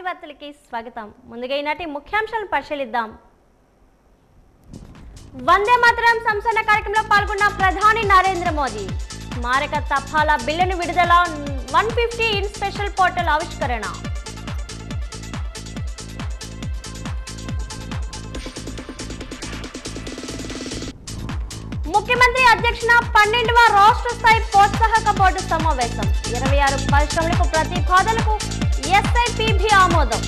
RC వార్తలకి స్వాగతం. ముందుగా ఈనాటి ముఖ్యాంశాలను పరిశీలిద్దాం. వందే మాతరం సంసరణ కార్యక్రమంలో పాల్గొన్న ప్రధాని నరేంద్ర మోదీ. స్మారక తపాలా బిల్లును విడుదల, 150 ఇన్ స్పెషల్ పోర్టల్ ఆవిష్కరణ. ముఖ్యమంత్రి అధ్యక్షన 12వ రాష్ట్ర స్థాయి ప్రోత్సాహక బోర్డు సమావేశం. 26 పరిశ్రమలకు ప్రతిపాదనలకు SIPB ఆమోదం.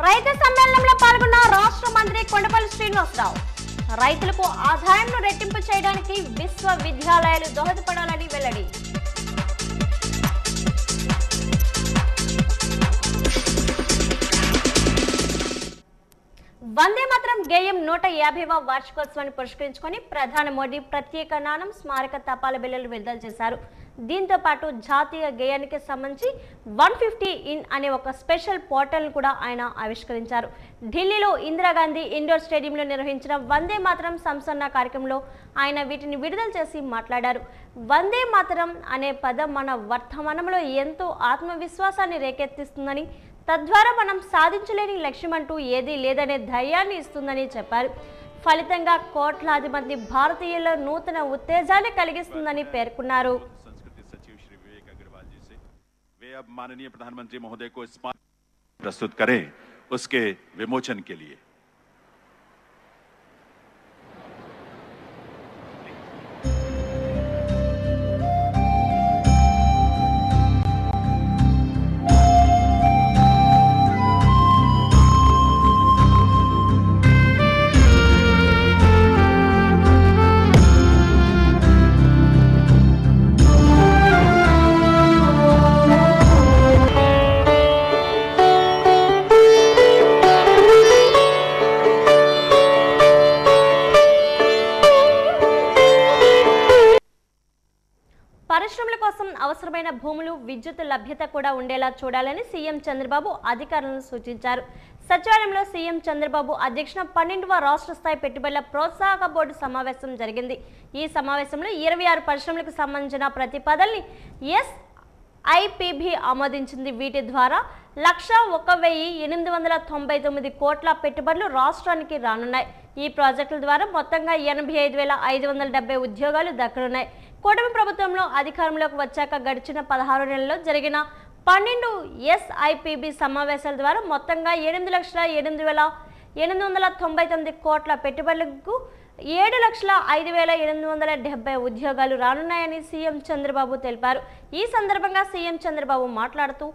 రైతు సమ్మేళనంలో పాల్గొన్న రాష్ట్ర మంత్రి కొండపల్లి శ్రీనివాసరావు. రైతులకు ఆదాయంను రెట్టింపు చేయడానికి విశ్వవిద్యాలయాలు దోహదపడాలని వెల్లడి. వందే మాతరం గేయం 150వ వార్షికోత్సవాన్ని పురస్కరించుకొని ప్రధాని మోదీ ప్రత్యేక నాణం, స్మారక తపాలా బిల్లులు విడుదల చేశారు. దీంతో పాటు జాతీయ గేయానికి సంబంధించి 150 ఇన్ అనే ఒక స్పెషల్ పోర్టల్ను కూడా ఆయన ఆవిష్కరించారు. ఢిల్లీలో ఇందిరాగాంధీ ఇండోర్ స్టేడియంలో నిర్వహించిన వందే మాతరం సంసరణ కార్యక్రమంలో ఆయన వీటిని విడుదల చేసి మాట్లాడారు. వందే మాతరం అనే పదం మన వర్తమానంలో ఎంతో ఆత్మవిశ్వాసాన్ని రేకెత్తిస్తుందని, తద్వారా మనం సాధించలేని లక్ష్యం అంటూ ఏదీ లేదనే ధైర్యాన్ని ఇస్తుందని చెప్పారు. ఫలితంగా కోట్లాది మంది భారతీయుల్లో నూతన ఉత్తేజాన్ని కలిగిస్తుందని పేర్కొన్నారు. माननीय प्रधानमंत्री महोदय को स्मारक प्रस्तुत करें उसके विमोचन के लिए। పరిశ్రమల కోసం అవసరమైన భూములు, విద్యుత్ లభ్యత కూడా ఉండేలా చూడాలని సీఎం చంద్రబాబు అధికారులను సూచించారు. సచివాలయంలో సీఎం చంద్రబాబు అధ్యక్షన 12వ రాష్ట్ర స్థాయి పెట్టుబడుల ప్రోత్సాహక బోర్డు సమావేశం జరిగింది. ఈ సమావేశంలో 26 పరిశ్రమలకు సంబంధించిన ప్రతిపాదనల్ని SIPB ఆమోదించింది. వీటి ద్వారా 1,01,899 కోట్ల పెట్టుబడులు రాష్ట్రానికి రానున్నాయి. ఈ ప్రాజెక్టుల ద్వారా మొత్తంగా 85,570 ఉద్యోగాలు దక్కనున్నాయి. కూటమి ప్రభుత్వంలో అధికారంలోకి వచ్చాక గడిచిన 16 నెలల్లో జరిగిన 12 SIPB సమావేశాల ద్వారా మొత్తంగా 8,08,899 కోట్ల పెట్టుబడులకు 7,05,870 ఉద్యోగాలు రానున్నాయని సీఎం చంద్రబాబు తెలిపారు. ఈ సందర్భంగా సీఎం చంద్రబాబు మాట్లాడుతూ,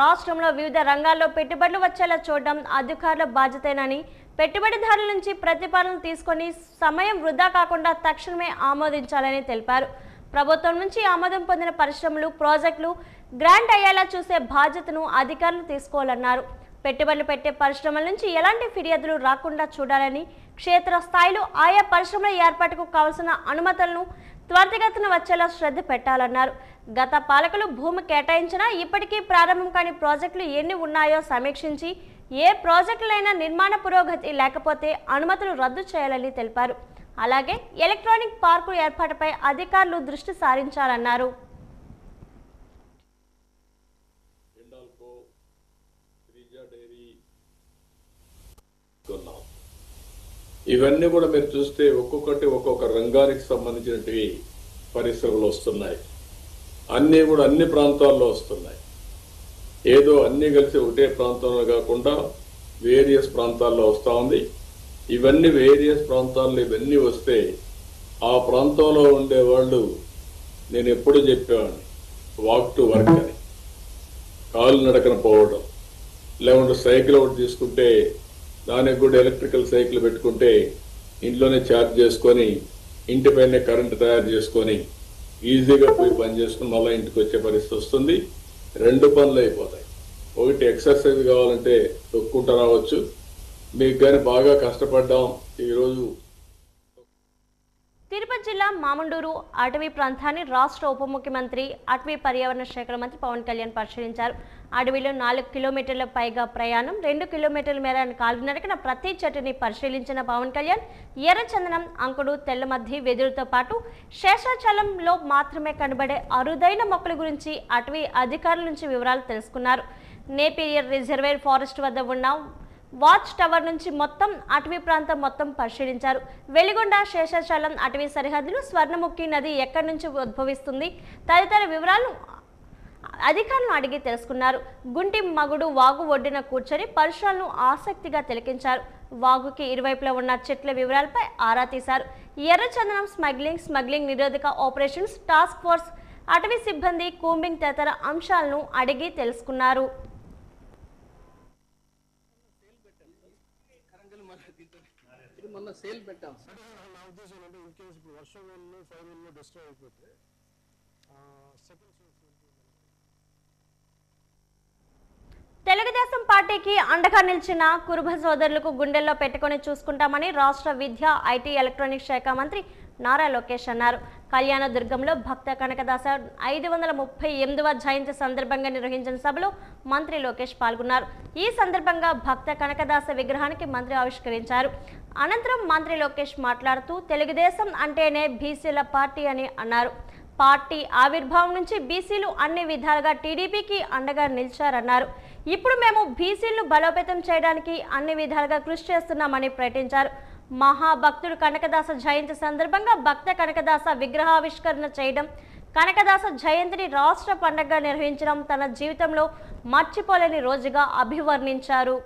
రాష్ట్రంలో వివిధ రంగాల్లో పెట్టుబడులు వచ్చేలా చూడడం అధికారుల బాధ్యతేనని, పెట్టుబడిదారుల నుంచి ప్రతిపాదనలు తీసుకొని సమయం వృధా కాకుండా తక్షణమే ఆమోదించాలని తెలిపారు. ప్రభుత్వం నుంచి ఆమోదం పొందిన పరిశ్రమలు, ప్రాజెక్టులు గ్రాంట్ అయ్యేలా చూసే బాధ్యతను అధికారులు తీసుకోవాలన్నారు. పెట్టుబడులు పెట్టే పరిశ్రమల నుంచి ఎలాంటి ఫిర్యాదులు రాకుండా చూడాలని, క్షేత్రస్థాయిలో ఆయా పరిశ్రమల ఏర్పాటుకు కావాల్సిన అనుమతులను త్వరితగతిన వచ్చేలా శ్రద్ధ పెట్టాలన్నారు. గత పాలకులు భూమి కేటాయించినా ఇప్పటికీ ప్రారంభం కాని ప్రాజెక్టులు ఎన్ని ఉన్నాయో సమీక్షించి ఏ ప్రాజెక్టులైనా నిర్మాణ పురోగతి లేకపోతే అనుమతులు రద్దు చేయాలని తెలిపారు. అలాగే ఎలక్ట్రానిక్ పార్కు ఏర్పాటుపై అధికారులు దృష్టి సారించాలన్నారు. ఇవన్నీ కూడా మీరు చూస్తే ఒక్కొక్కటి ఒక్కొక్క రంగానికి సంబంధించినవి పరిశ్రమలు వస్తున్నాయి. అన్నీ కూడా అన్ని ప్రాంతాల్లో వస్తున్నాయి. ఏదో అన్నీ కలిసి ఒకటే ప్రాంతంలో కాకుండా వేరియస్ ప్రాంతాల్లో వస్తూ ఉంది. ఇవన్నీ వేరియస్ ప్రాంతాల్లో ఇవన్నీ వస్తే ఆ ప్రాంతంలో ఉండేవాళ్ళు, నేను ఎప్పుడు చెప్పేవాడిని, వాక్ టు వర్క్ అని, కాలు నడకన పోవడం. లేకుంటే సైకిల్ ఒకటి తీసుకుంటే దానికి కూడా ఎలక్ట్రికల్ సైకిల్ పెట్టుకుంటే ఇంట్లోనే ఛార్జ్ చేసుకొని ఇంటిపైనే కరెంటు తయారు చేసుకొని ఈజీగా పోయి పని చేసుకుని మళ్ళీ ఇంటికి వచ్చే పరిస్థితి వస్తుంది. 2 పనులు అయిపోతాయి. ఒకటి ఎక్సర్సైజ్ కావాలంటే తొక్కుంటూ రావచ్చు. మీకు కానీ బాగా కష్టపడ్డాం ఈరోజు. తిరుపతి జిల్లా మామండూరు అటవీ ప్రాంతాన్ని రాష్ట్ర ఉప ముఖ్యమంత్రి, అటవీ పర్యావరణ శాఖ మంత్రి పవన్ కళ్యాణ్ పరిశీలించారు. అడవిలో 4 కిలోమీటర్ల పైగా ప్రయాణం, 2 కిలోమీటర్ల మేర కాలినడకన ప్రతి చెట్టుని పరిశీలించిన పవన్ కళ్యాణ్ ఎర్రచందనం, అంకుడు, తెల్లమద్ది, వెదురుతో పాటు శేషాచలంలో మాత్రమే కనబడే అరుదైన మొక్కల గురించి అటవీ అధికారుల నుంచి వివరాలు తెలుసుకున్నారు. నేపియర్ రిజర్వేర్ ఫారెస్ట్ వద్ద ఉన్న వాచ్ టవర్ నుంచి మొత్తం అటవీ ప్రాంతం మొత్తం పరిశీలించారు. వెలిగొండ, శేషాచలం అటవీ సరిహద్దులు, స్వర్ణముఖి నది ఎక్కడి నుంచి ఉద్భవిస్తుంది తదితర వివరాలు అధికారులను అడిగి తెలుసుకున్నారు. గుంటి మగుడు వాగు ఒడ్డున కూర్చొని పరిసరాలను ఆసక్తిగా తిలకించారు. వాగుకి ఇరువైపులా ఉన్న చెట్ల వివరాలపై ఆరా తీశారు. ఎర్రచందనం స్మగ్లింగ్ నిరోధక ఆపరేషన్స్ టాస్క్ ఫోర్స్, అటవీ సిబ్బంది, కూంబింగ్ తదితర అంశాలను అడిగి తెలుసుకున్నారు. తెలుగుదేశం పార్టీకి అండగా నిలిచిన కురుబ సోదరులకు గుండెల్లో పెట్టుకుని చూసుకుంటామని రాష్ట్ర విద్య, ఐటీ, ఎలక్ట్రానిక్స్ శాఖ మంత్రి నారా లోకేష్ అన్నారు. కళ్యాణదుర్గంలో భక్త కనకదాస 538వ జయంతి సందర్భంగా నిర్వహించిన సభలో మంత్రి లోకేష్ పాల్గొన్నారు. ఈ సందర్భంగా భక్త కనకదాస విగ్రహానికి మంత్రి ఆవిష్కరించారు. అనంతరం మంత్రి లోకేష్ మాట్లాడుతూ తెలుగుదేశం అంటేనే బీసీల పార్టీ అని అన్నారు. పార్టీ ఆవిర్భావం నుంచి బీసీలు అన్ని విధాలుగా టీడీపీకి అండగా నిలిచారన్నారు. ఇప్పుడు మేము బీసీలను బలోపేతం చేయడానికి అన్ని విధాలుగా కృషి చేస్తున్నామని ప్రకటించారు. మహాభక్తుడు కనకదాస జయంతి సందర్భంగా భక్త కనకదాస విగ్రహావిష్కరణ చేయడం, కనకదాస జయంతిని రాష్ట్ర పండుగగా నిర్వహించడం తన జీవితంలో మర్చిపోలేని రోజుగా అభివర్ణించారు.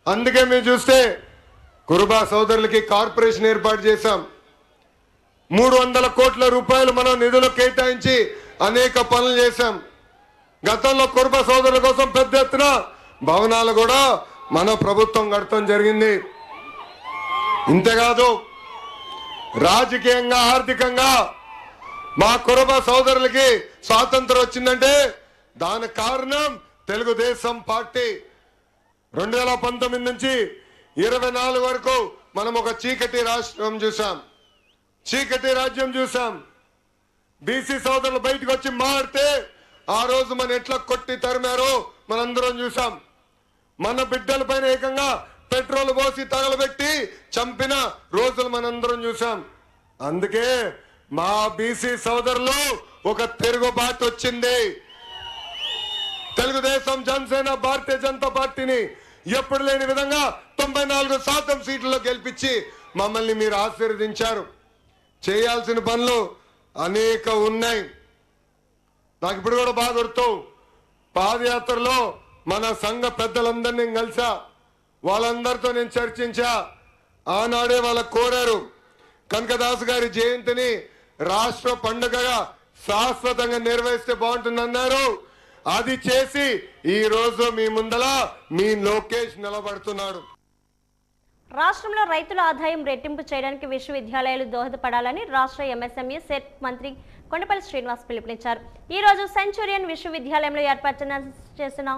అందుకే మేము చూస్తే కురుబా సోదరులకి కార్పొరేషన్ ఏర్పాటు చేశాం. 300 కోట్ల రూపాయలు మనం నిధులు కేటాయించి అనేక పనులు చేశాం. గతంలో కురుబా సోదరుల కోసం పెద్ద ఎత్తున భవనాలు కూడా మన ప్రభుత్వం కడతాం జరిగింది. ఇంతేకాదు రాజకీయంగా, ఆర్థికంగా మా కురుబా సోదరులకి స్వాతంత్రం వచ్చిందంటే దానికి కారణం తెలుగుదేశం పార్టీ. 2019 నుంచి 24 వరకు మనం ఒక చీకటి రాష్ట్రం చూసాం, చీకటి రాజ్యం చూసాం. బీసీ సోదరులు బయటకు వచ్చి మాడితే ఆ రోజు మన ఎట్లా కొట్టి తరిమారో మనందరం చూసాం. మన బిడ్డల పైన ఏకంగా పెట్రోల్ పోసి తగలబెట్టి చంపిన రోజులు మనందరం చూసాం. అందుకే మా బీసీ సోదరులు ఒక తిరుగుబాటు వచ్చింది. తెలుగుదేశం, జనసేన, భారతీయ జనతా పార్టీని ఎప్పుడు లేని విధంగా 94% సీట్లలో గెలిపించి మమ్మల్ని మీరు ఆశీర్వదించారు. చేయాల్సిన పనులు అనేక ఉన్నాయి. నాకు ఇప్పుడు కూడా బాగా గుర్తు, పాదయాత్రలో మన సంఘ పెద్దలందరినీ కలిసా, వాళ్ళందరితో నేను చర్చించా. ఆనాడే వాళ్ళకు కోరారు కనకదాస్ గారి జయంతిని రాష్ట్ర పండుగగా శాశ్వతంగా నిర్వహిస్తే బాగుంటుందన్నారు. అది చేసి ఈ రోజు మీ ముందల మీ లోకేష్ నిలబడుతున్నాడు. రాష్ట్రంలో రైతుల ఆదాయం రెట్టింపు చేయడానికి విశ్వవిద్యాలయాలు దోహదపడాలని రాష్ట్ర ఎంఎస్ఎంఈ సెట్ మంత్రి కొండపల్లి శ్రీనివాస్ పిలుపునిచ్చారు. ఈ రోజు సెంచురియన్ విశ్వవిద్యాలయంలో ఏర్పాటు చేసిన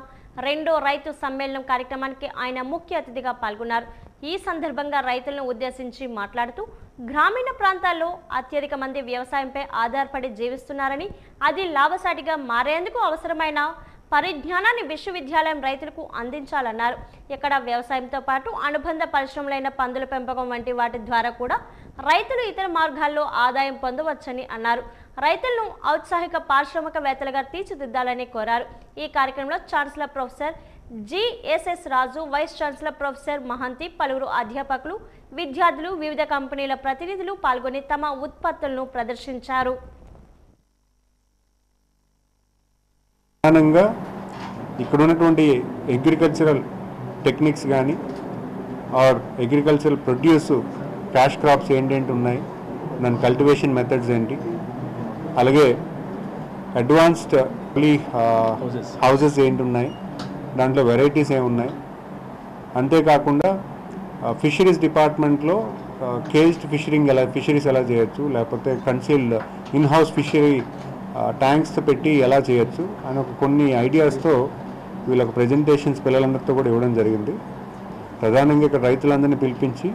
2వ రైతు సమ్మేళనం కార్యక్రమానికి ఆయన ముఖ్య అతిథిగా పాల్గొన్నారు. ఈ సందర్భంగా రైతులను ఉద్దేశించి మాట్లాడుతూ గ్రామీణ ప్రాంతాల్లో అత్యధిక మంది వ్యవసాయంపై ఆధారపడి జీవిస్తున్నారని, అది లాభసాటిగా మారేందుకు అవసరమైన పరిజ్ఞానాన్ని విశ్వవిద్యాలయం రైతులకు అందించాలన్నారు. ఇక్కడ వ్యవసాయంతో పాటు అనుబంధ పరిశ్రమలైన పందుల పెంపకం వంటి వాటి ద్వారా కూడా రైతులు ఇతర మార్గాల్లో ఆదాయం పొందవచ్చని అన్నారు. రైతులను ఔత్సాహిక పారిశ్రామికవేత్తలుగా తీర్చిదిద్దాలని కోరారు. ఈ కార్యక్రమంలో ఛాన్సలర్ ప్రొఫెసర్ జిఎస్ఎస్ రాజు, వైస్ ఛాన్సలర్ ప్రొఫెసర్ మహంతి, పలువురు అధ్యాపకులు, విద్యార్థులు, వివిధ కంపెనీల ప్రతినిధులు పాల్గొని తమ ఉత్పత్తులను ప్రదర్శించారు. ప్రధానంగా ఇక్కడ ఉన్నటువంటి అగ్రికల్చరల్ టెక్నిక్స్ కానీ or agricultural produce cash crops ఏంటంటే ఉన్నాయి, దాని కల్టివేషన్ మెథడ్స్ ఏంటి, అలాగే అడ్వాన్స్డ్ హౌసెస్ ఏంటి ఉన్నాయి, దాంట్లో వెరైటీస్ ఏమున్నాయి, అంతేకాకుండా ఫిషరీస్ డిపార్ట్మెంట్లో కేజ్డ్ ఫిషరీస్ ఎలా చేయొచ్చు, లేకపోతే కన్సీల్డ్ ఇన్హౌస్ ఫిషరీ ట్యాంక్స్ పెట్టి ఎలా చేయొచ్చు అని కొన్ని ఐడియాస్తో వీళ్ళకు ప్రజెంటేషన్స్ పిల్లలందరితో కూడా ఇవ్వడం జరిగింది. ప్రధానంగా ఇక్కడ రైతులందరినీ పిలిపించి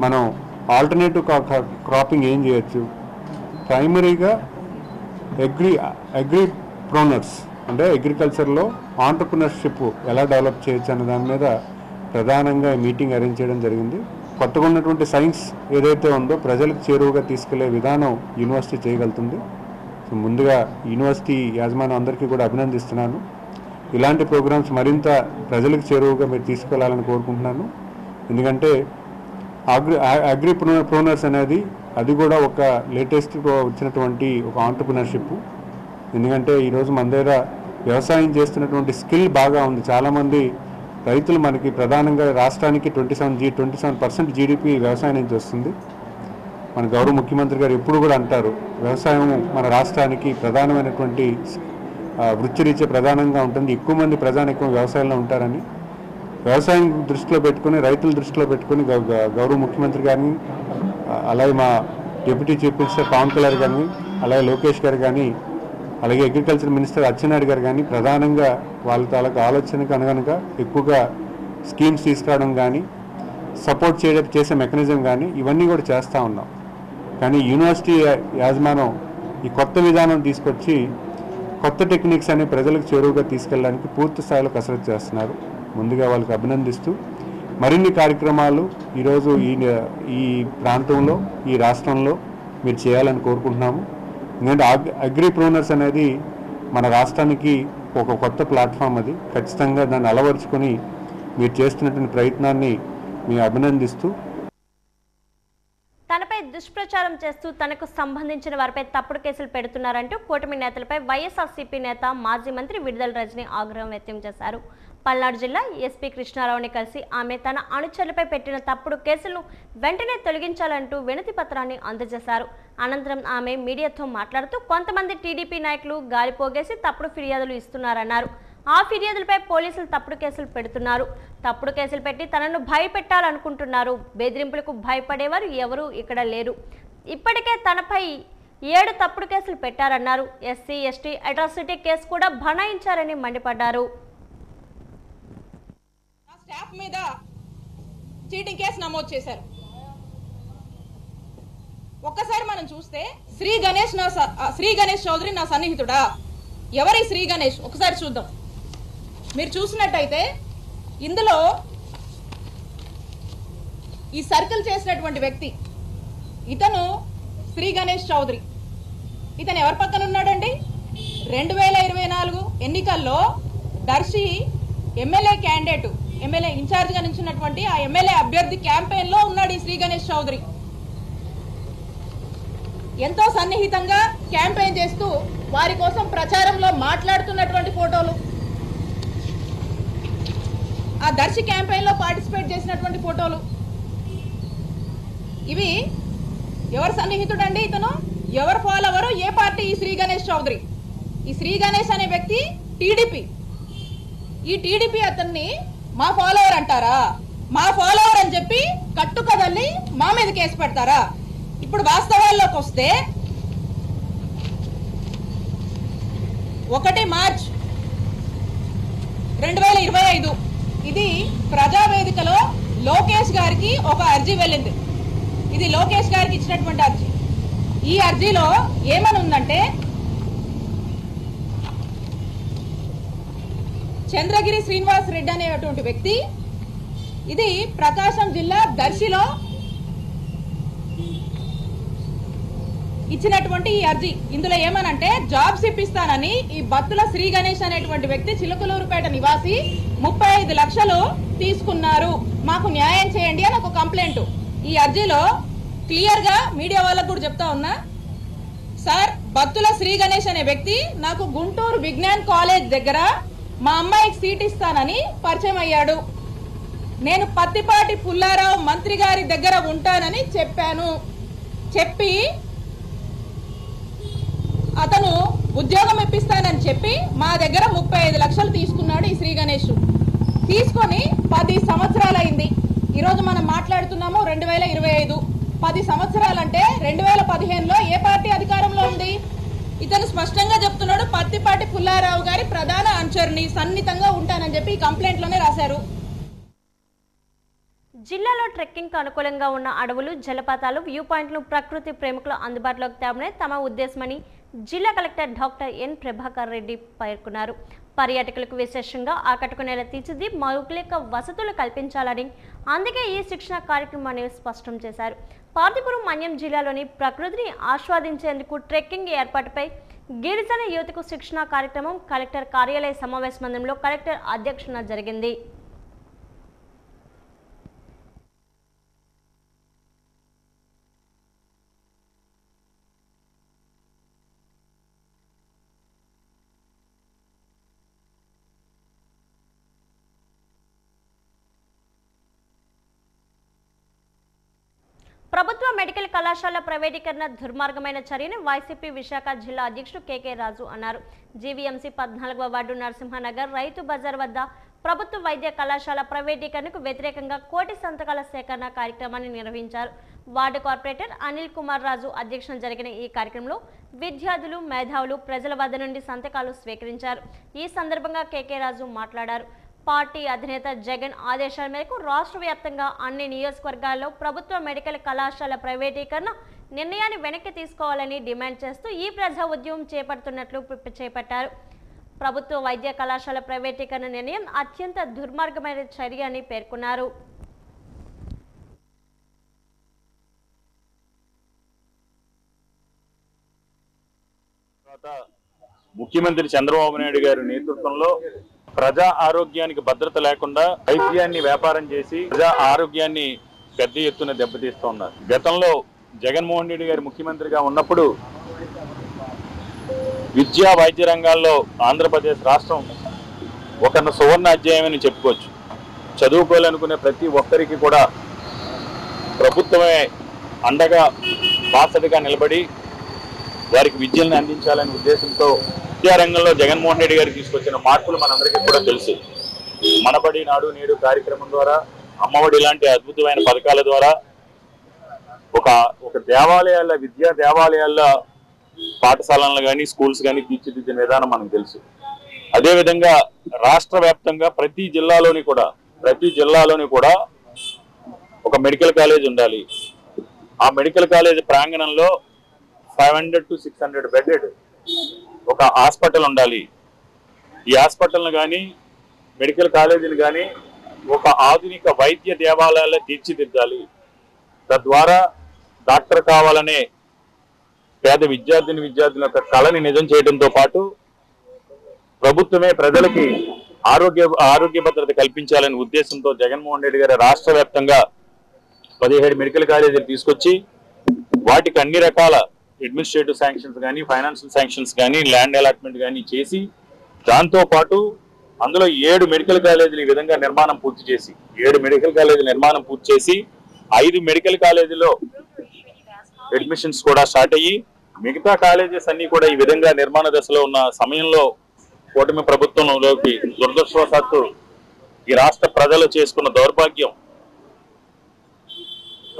మనం ఆల్టర్నేటివ్ క్రాపింగ్ ఏం చేయొచ్చు, ప్రైమరీగా అగ్రిప్రోనర్స్ అంటే అగ్రికల్చర్లో ఆంటర్ప్రినర్షిప్ ఎలా డెవలప్ చేయొచ్చు అనే దాని మీద ప్రధానంగా మీటింగ్ అరేంజ్ చేయడం జరిగింది. కొత్తగా ఉన్నటువంటి సైన్స్ ఏదైతే ఉందో ప్రజలకు చేరువుగా తీసుకెళ్లే విధానం యూనివర్సిటీ చేయగలుగుతుంది. సో ముందుగా యూనివర్సిటీ యాజమాన్యం అందరికీ కూడా అభినందిస్తున్నాను. ఇలాంటి ప్రోగ్రామ్స్ మరింత ప్రజలకు చేరువుగా మీరు తీసుకెళ్లాలని కోరుకుంటున్నాను. ఎందుకంటే అగ్రిప్రోనర్స్ అనేది అది కూడా ఒక లేటెస్ట్గా వచ్చినటువంటి ఒక ఆంటర్ప్రినర్షిప్. ఎందుకంటే ఈరోజు మన దగ్గర వ్యవసాయం చేస్తున్నటువంటి స్కిల్ బాగా ఉంది. చాలామంది రైతులు మనకి ప్రధానంగా రాష్ట్రానికి 27% జీడిపి వ్యవసాయం నుంచి వస్తుంది. మన గౌరవ ముఖ్యమంత్రి గారు ఎప్పుడు కూడా అంటారు వ్యవసాయం మన రాష్ట్రానికి ప్రధానమైనటువంటి వృత్తిరీత్యా ప్రధానంగా ఉంటుంది, ఎక్కువ మంది ప్రజానికం వ్యవసాయంలో ఉంటారని. వ్యవసాయం దృష్టిలో పెట్టుకుని రైతుల దృష్టిలో పెట్టుకుని గౌరవ ముఖ్యమంత్రి గారిని అలాగే మా deputy chief minister Pawan Kalyan గారిని అలాగే లోకేష్ గారు కానీ అలాగే అగ్రికల్చర్ మినిస్టర్ అచ్చెన్నాయుడు గారు కానీ ప్రధానంగా వాళ్ళ తాలూకు ఆలోచనకు అనుగుణంగా ఎక్కువగా స్కీమ్స్ తీసుకురావడం కానీ సపోర్ట్ చేసే మెకానిజం కానీ ఇవన్నీ కూడా చేస్తూ ఉన్నాం. కానీ యూనివర్సిటీ యాజమాన్యం ఈ కొత్త విధానం తీసుకొచ్చి కొత్త టెక్నిక్స్ అనే ప్రజలకు చేరువుగా తీసుకెళ్ళడానికి పూర్తి స్థాయిలో కసరత్తు చేస్తున్నారు. ముందుగా వాళ్ళకి అభినందిస్తూ మరిన్ని కార్యక్రమాలు ఈరోజు ఈ ప్రాంతంలో ఈ రాష్ట్రంలో మీరు చేయాలని కోరుకుంటున్నాము. ఎందుకంటే అగ్రిప్రోనర్స్ అనేది మన రాష్ట్రానికి ఒక కొత్త ప్లాట్ఫామ్. అది ఖచ్చితంగా దాన్ని అలవరుచుకొని మీరు చేస్తున్నటువంటి ప్రయత్నాన్ని మేము అభినందిస్తూ తనపై దుష్ప్రచారం చేస్తూ తనకు సంబంధించిన వారిపై తప్పుడు కేసులు పెడుతున్నారంటూ కూటమి నేతలపై వైఎస్ఆర్సీపీ నేత మాజీ మంత్రి విడుదల రజని ఆగ్రహం వ్యక్తం చేశారు. పల్నాడు జిల్లా ఎస్పీ కృష్ణారావుని కలిసి ఆమె తన అనుచరులపై పెట్టిన తప్పుడు కేసులను వెంటనే తొలగించాలంటూ వినతి పత్రాన్ని అందజేశారు. అనంతరం ఆమె మీడియాతో మాట్లాడుతూ కొంతమంది టీడీపీ నాయకులు గాలిపోగేసి తప్పుడు ఫిర్యాదులు ఇస్తున్నారన్నారు. ఆ ఫిర్యాదులపై పోలీసులు తప్పుడు కేసులు పెడుతున్నారు. తప్పుడు కేసులు పెట్టి తనను భయపెట్టాలనుకుంటున్నారు. బెదిరింపులకు భయపడేవారు ఎవరూ ఇక్కడ లేరు. ఇప్పటికే తనపై 7 తప్పుడు కేసులు పెట్టారన్నారు. ఎస్సీ ఎస్టీ అట్రాసిటీ కేసు కూడా బనాయించారని మండిపడ్డారు. స్టాఫ్ మీద చీటింగ్ కేసు నమోదు చేశారు. ఒక్కసారి మనం చూస్తే శ్రీ గణేష్ చౌదరి నా సన్నిహితుడా? ఎవరి శ్రీ గణేష్? ఒకసారి చూద్దాం. మీరు చూసినట్టయితే ఇందులో ఈ సర్కిల్ చేసినటువంటి వ్యక్తి ఇతను శ్రీ గణేష్ చౌదరి. ఇతను ఎవరి పక్కన ఉన్నాడండి? 2024 ఎన్నికల్లో దర్శి ఎమ్మెల్యే క్యాండిడేట్, ఎమ్మెల్యే ఇన్ఛార్జిగా నిలిచినటువంటి ఆ ఎమ్మెల్యే అభ్యర్థి క్యాంపెయిన్ లో ఉన్నాడు ఈ శ్రీ గణేష్ చౌదరి. ఎంతో సన్నిహితంగా క్యాంపెయిన్ చేస్తూ వారి కోసం ప్రచారంలో మాట్లాడుతున్నటువంటి ఫోటోలు, ఆ దర్శి క్యాంపెయిన్ లో పార్టిసిపేట్ చేసినటువంటి ఫోటోలు, ఇవి ఎవరు సన్నిహితుడండి? ఇతను ఎవరు ఫాలోవరు? ఏ పార్టీ? ఈ శ్రీ గణేష్ చౌదరి. ఈ శ్రీ గణేష్ అనే వ్యక్తి టీడీపీ. ఈ టీడీపీ అతన్ని మా ఫాలోవర్ అంటారా? మా ఫాలోవర్ అని చెప్పి కట్టుకదల్లి మా మీద కేసు పెడతారా? ఇప్పుడు వాస్తవాల్లోకి వస్తే 1 మార్చ్ 2025 ఇది ప్రజావేదికలో లోకేష్ గారికి ఒక అర్జీ వెళ్ళింది. ఇది లోకేష్ గారికి ఇచ్చినటువంటి అర్జీ. ఈ అర్జీలో ఏమని ఉందంటే, చంద్రగిరి శ్రీనివాస్ రెడ్డి అనేటువంటి వ్యక్తి, ఇది ప్రకాశం జిల్లా దర్శిలో ఇచ్చినటువంటి ఈ అర్జీ. ఇందులో ఏమనంటే, జాబ్స్ ఇప్పిస్తానని ఈ బత్తుల శ్రీ గణేష్ అనేటువంటి వ్యక్తి చిలుకలూరుపేట నివాసి 35 లక్షలు తీసుకున్నారు, మాకు న్యాయం చేయండి అని ఒక కంప్లైంట్. ఈ అర్జీలో క్లియర్ గా మీడియా వాళ్ళకు కూడా చెప్తా ఉన్నా, సార్ బత్తుల శ్రీ గణేష్ అనే వ్యక్తి నాకు గుంటూరు విజ్ఞాన్ కాలేజ్ దగ్గర మా అమ్మాయికి సీట్ ఇస్తానని పరిచయం అయ్యాడు. నేను పత్తిపాటి పుల్లారావు మంత్రి గారి దగ్గర ఉంటానని చెప్పాను. చెప్పి అతను ఉద్యోగం ఇప్పిస్తానని చెప్పి మా దగ్గర 35 లక్షలు తీసుకున్నాడు ఈ శ్రీ గణేష్. తీసుకొని 10 సంవత్సరాలైంది. ఈరోజు మనం మాట్లాడుతున్నాము 2025. 10 సంవత్సరాలంటే 2015లో ఏ పార్టీ అధికారంలో ఉంది? ఇతను స్పష్టంగా చెప్తున్నాడు, పత్తిపాటి పుల్లారావు గారి ప్రధాన అనుచరుని, సన్నిహితంగా ఉంటానని చెప్పి ఈ కంప్లైంట్ లోనే రాశారు. జిల్లాలో ట్రెక్కింగ్ కు అనుకూలంగా ఉన్న అడవులు, జలపాతాలు, వ్యూ పాయింట్లు ప్రకృతి ప్రేమికులు అందుబాటులోకి తేవడమే తమ ఉద్దేశమని జిల్లా collector doctor N Prabhakar Reddy పేర్కొన్నారు. పర్యాటకులకు విశేషంగా ఆకట్టుకునేలా తీర్చిది మౌలిక వసతులు కల్పించాలని, అందుకే ఈ శిక్షణ కార్యక్రమాన్ని స్పష్టం చేశారు. పార్తీపురం మన్యం జిల్లాలోని ప్రకృతిని ఆస్వాదించేందుకు ట్రెక్కింగ్ ఏర్పాటుపై గిరిజన యువతకు శిక్షణ కార్యక్రమం కలెక్టర్ కార్యాలయ సమావేశ మందిరంలో కలెక్టర్ అధ్యక్షతన జరిగింది. ప్రభుత్వ మెడికల్ కళాశాల ప్రైవేటీకరణ దుర్మార్గమైన చర్యని వైసీపీ విశాఖ జిల్లా అధ్యక్షుడు కేకే రాజు అన్నారు. జీవీఎంసీ 14వ వార్డు నరసింహనగర్ రైతు బజార్ వద్ద ప్రభుత్వ వైద్య కళాశాల ప్రైవేటీకరణకు వ్యతిరేకంగా కోటి సంతకాల సేకరణ కార్యక్రమాన్ని నిర్వహించారు. వార్డు కార్పొరేటర్ అనిల్ కుమార్ రాజు అధ్యక్షతన జరిగిన ఈ కార్యక్రమంలో విద్యార్థులు, మేధావులు ప్రజల వద్ద నుండి సంతకాలు స్వీకరించారు. ఈ సందర్భంగా కేకే రాజు మాట్లాడారు. పార్టీ అధినేత జగన్ ఆదేశాల మేరకు రాష్ట్ర వ్యాప్తంగా అన్ని నియోజకవర్గాల్లో ప్రభుత్వ మెడికల్ కళాశాల ప్రైవేటీకరణ నిర్ణయాన్ని వెనక్కి తీసుకోవాలని డిమాండ్ చేస్తూ ఈ ప్రజా ఉద్యమం చేపడుతున్నట్లు చేపట్టారు. ప్రభుత్వ వైద్య కళాశాల ప్రైవేటీకరణ నిర్ణయం అత్యంత దుర్మార్గమైన చర్య అని పేర్కొన్నారు. ముఖ్యమంత్రి చంద్రబాబు నాయుడు గారి నేతృత్వంలో ప్రజా ఆరోగ్యానికి భద్రత లేకుండా వైద్యాన్ని వ్యాపారం చేసి ప్రజా ఆరోగ్యాన్ని పెద్ద ఎత్తున దెబ్బతీస్తున్నారు. గతంలో జగన్మోహన్ రెడ్డి గారు ముఖ్యమంత్రిగా ఉన్నప్పుడు విద్యా వైద్య రంగాల్లో ఆంధ్రప్రదేశ్ రాష్ట్రం ఒక సువర్ణ అధ్యాయం అని చెప్పుకోవచ్చు. చదువుకోవాలనుకునే ప్రతి ఒక్కరికి కూడా ప్రభుత్వమే అండగా బాసటగా నిలబడి వారికి విద్యలను అందించాలనే ఉద్దేశంతో విద్యారంగంలో జగన్మోహన్ రెడ్డి గారు తీసుకొచ్చిన మార్పులు మనందరికీ కూడా తెలుసు. మనబడి నాడు నేడు కార్యక్రమం ద్వారా, అమ్మఒడి లాంటి అద్భుతమైన పథకాల ద్వారా ఒక దేవాలయాల విద్యా దేవాలయాల పాఠశాలలను కానీ స్కూల్స్ కానీ తీర్చిదిద్దిన విధానం మనకు తెలుసు. అదేవిధంగా రాష్ట్ర వ్యాప్తంగా ప్రతి జిల్లాలోని కూడా ఒక మెడికల్ కాలేజ్ ఉండాలి. ఆ మెడికల్ కాలేజ్ ప్రాంగణంలో 500 to 600 బెడెడ్ ఒక హాస్పిటల్ ఉండాలి. ఈ హాస్పిటల్ను కానీ మెడికల్ కాలేజీని కానీ ఒక ఆధునిక వైద్య దేవాలయాల్లో తీర్చిదిద్దాలి. తద్వారా డాక్టర్ కావాలనే పేద విద్యార్థుల యొక్క కళని నిజం చేయడంతో పాటు ప్రభుత్వమే ప్రజలకి ఆరోగ్య భద్రత కల్పించాలనే ఉద్దేశంతో జగన్మోహన్ రెడ్డి గారు రాష్ట్ర వ్యాప్తంగా 17 మెడికల్ కాలేజీలు తీసుకొచ్చి వాటికి అన్ని రకాల అడ్మినిస్ట్రేటివ్ శాంక్షన్స్ కానీ, ఫైనాన్షియల్ శాంక్షన్స్ కానీ, ల్యాండ్ అలాట్మెంట్ కానీ చేసి దాంతో పాటు అందులో 7 మెడికల్ కాలేజీలు ఈ విధంగా నిర్మాణం పూర్తి చేసి 7 మెడికల్ కాలేజీల నిర్మాణం పూర్తి చేసి 5 మెడికల్ కాలేజీలో అడ్మిషన్స్ కూడా స్టార్ట్ అయ్యి మిగతా కాలేజెస్ అన్ని కూడా ఈ విధంగా నిర్మాణ దశలో ఉన్న సమయంలో కూటమి ప్రభుత్వంలోకి దురదృష్టవశాత్తు ఈ రాష్ట్ర ప్రజలు చేసుకున్న దౌర్భాగ్యం,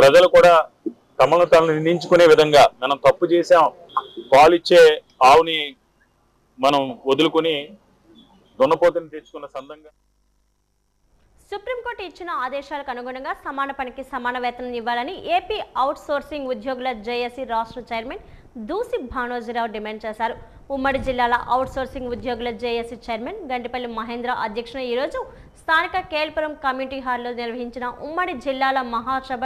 ప్రజలు కూడా తమను తాను నిందించుకునే విధంగా మనం తప్పు చేశాం, పాలిచ్చే ఆవుని మనం వదులుకుని దున్నపోతుని తెచ్చుకున్న సందంగా సుప్రీంకోర్టు ఇచ్చిన ఆదేశాలకు అనుగుణంగా సమాన పనికి సమాన వేతనం ఇవ్వాలని ఏపీ అవుట్ సోర్సింగ్ ఉద్యోగుల జేఏసీ రాష్ట్ర చైర్మన్ దూసి భానోజీరావు డిమాండ్ చేశారు. ఉమ్మడి జిల్లాల అవుట్ సోర్సింగ్ ఉద్యోగుల జేఏసీ చైర్మన్ గంటిపల్లి మహేంద్ర అధ్యక్షతన ఈరోజు స్థానిక కేల్పురం కమ్యూనిటీ హాల్లో నిర్వహించిన ఉమ్మడి జిల్లాల మహాసభ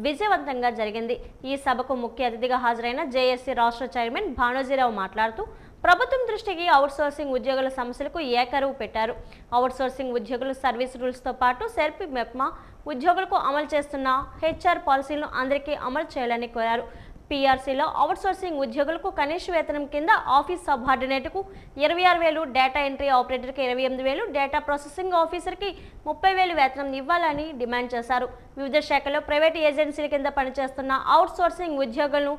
విజయవంతంగా జరిగింది. ఈ సభకు ముఖ్య అతిథిగా హాజరైన జేఏసీ రాష్ట్ర చైర్మన్ భానోజీరావు మాట్లాడుతూ ప్రభుత్వం దృష్టికి అవుట్ సోర్సింగ్ ఉద్యోగుల సమస్యలకు ఏకరువు పెట్టారు. అవుట్ సోర్సింగ్ ఉద్యోగులు సర్వీస్ రూల్స్తో పాటు సెర్పి మెప్మా ఉద్యోగులకు అమలు చేస్తున్న హెచ్ఆర్ పాలసీలను అందరికీ అమలు చేయాలని కోరారు. పీఆర్సీలో అవుట్ సోర్సింగ్ ఉద్యోగులకు కనీస వేతనం కింద ఆఫీస్ సబార్డినేట్కు 26,000, డేటా ఎంట్రీ ఆపరేటర్కి 28,000, డేటా ప్రాసెసింగ్ ఆఫీసర్కి 30,000 వేతనం ఇవ్వాలని డిమాండ్ చేశారు. వివిధ శాఖల్లో ప్రైవేటు ఏజెన్సీల కింద పనిచేస్తున్న అవుట్ సోర్సింగ్ ఉద్యోగులను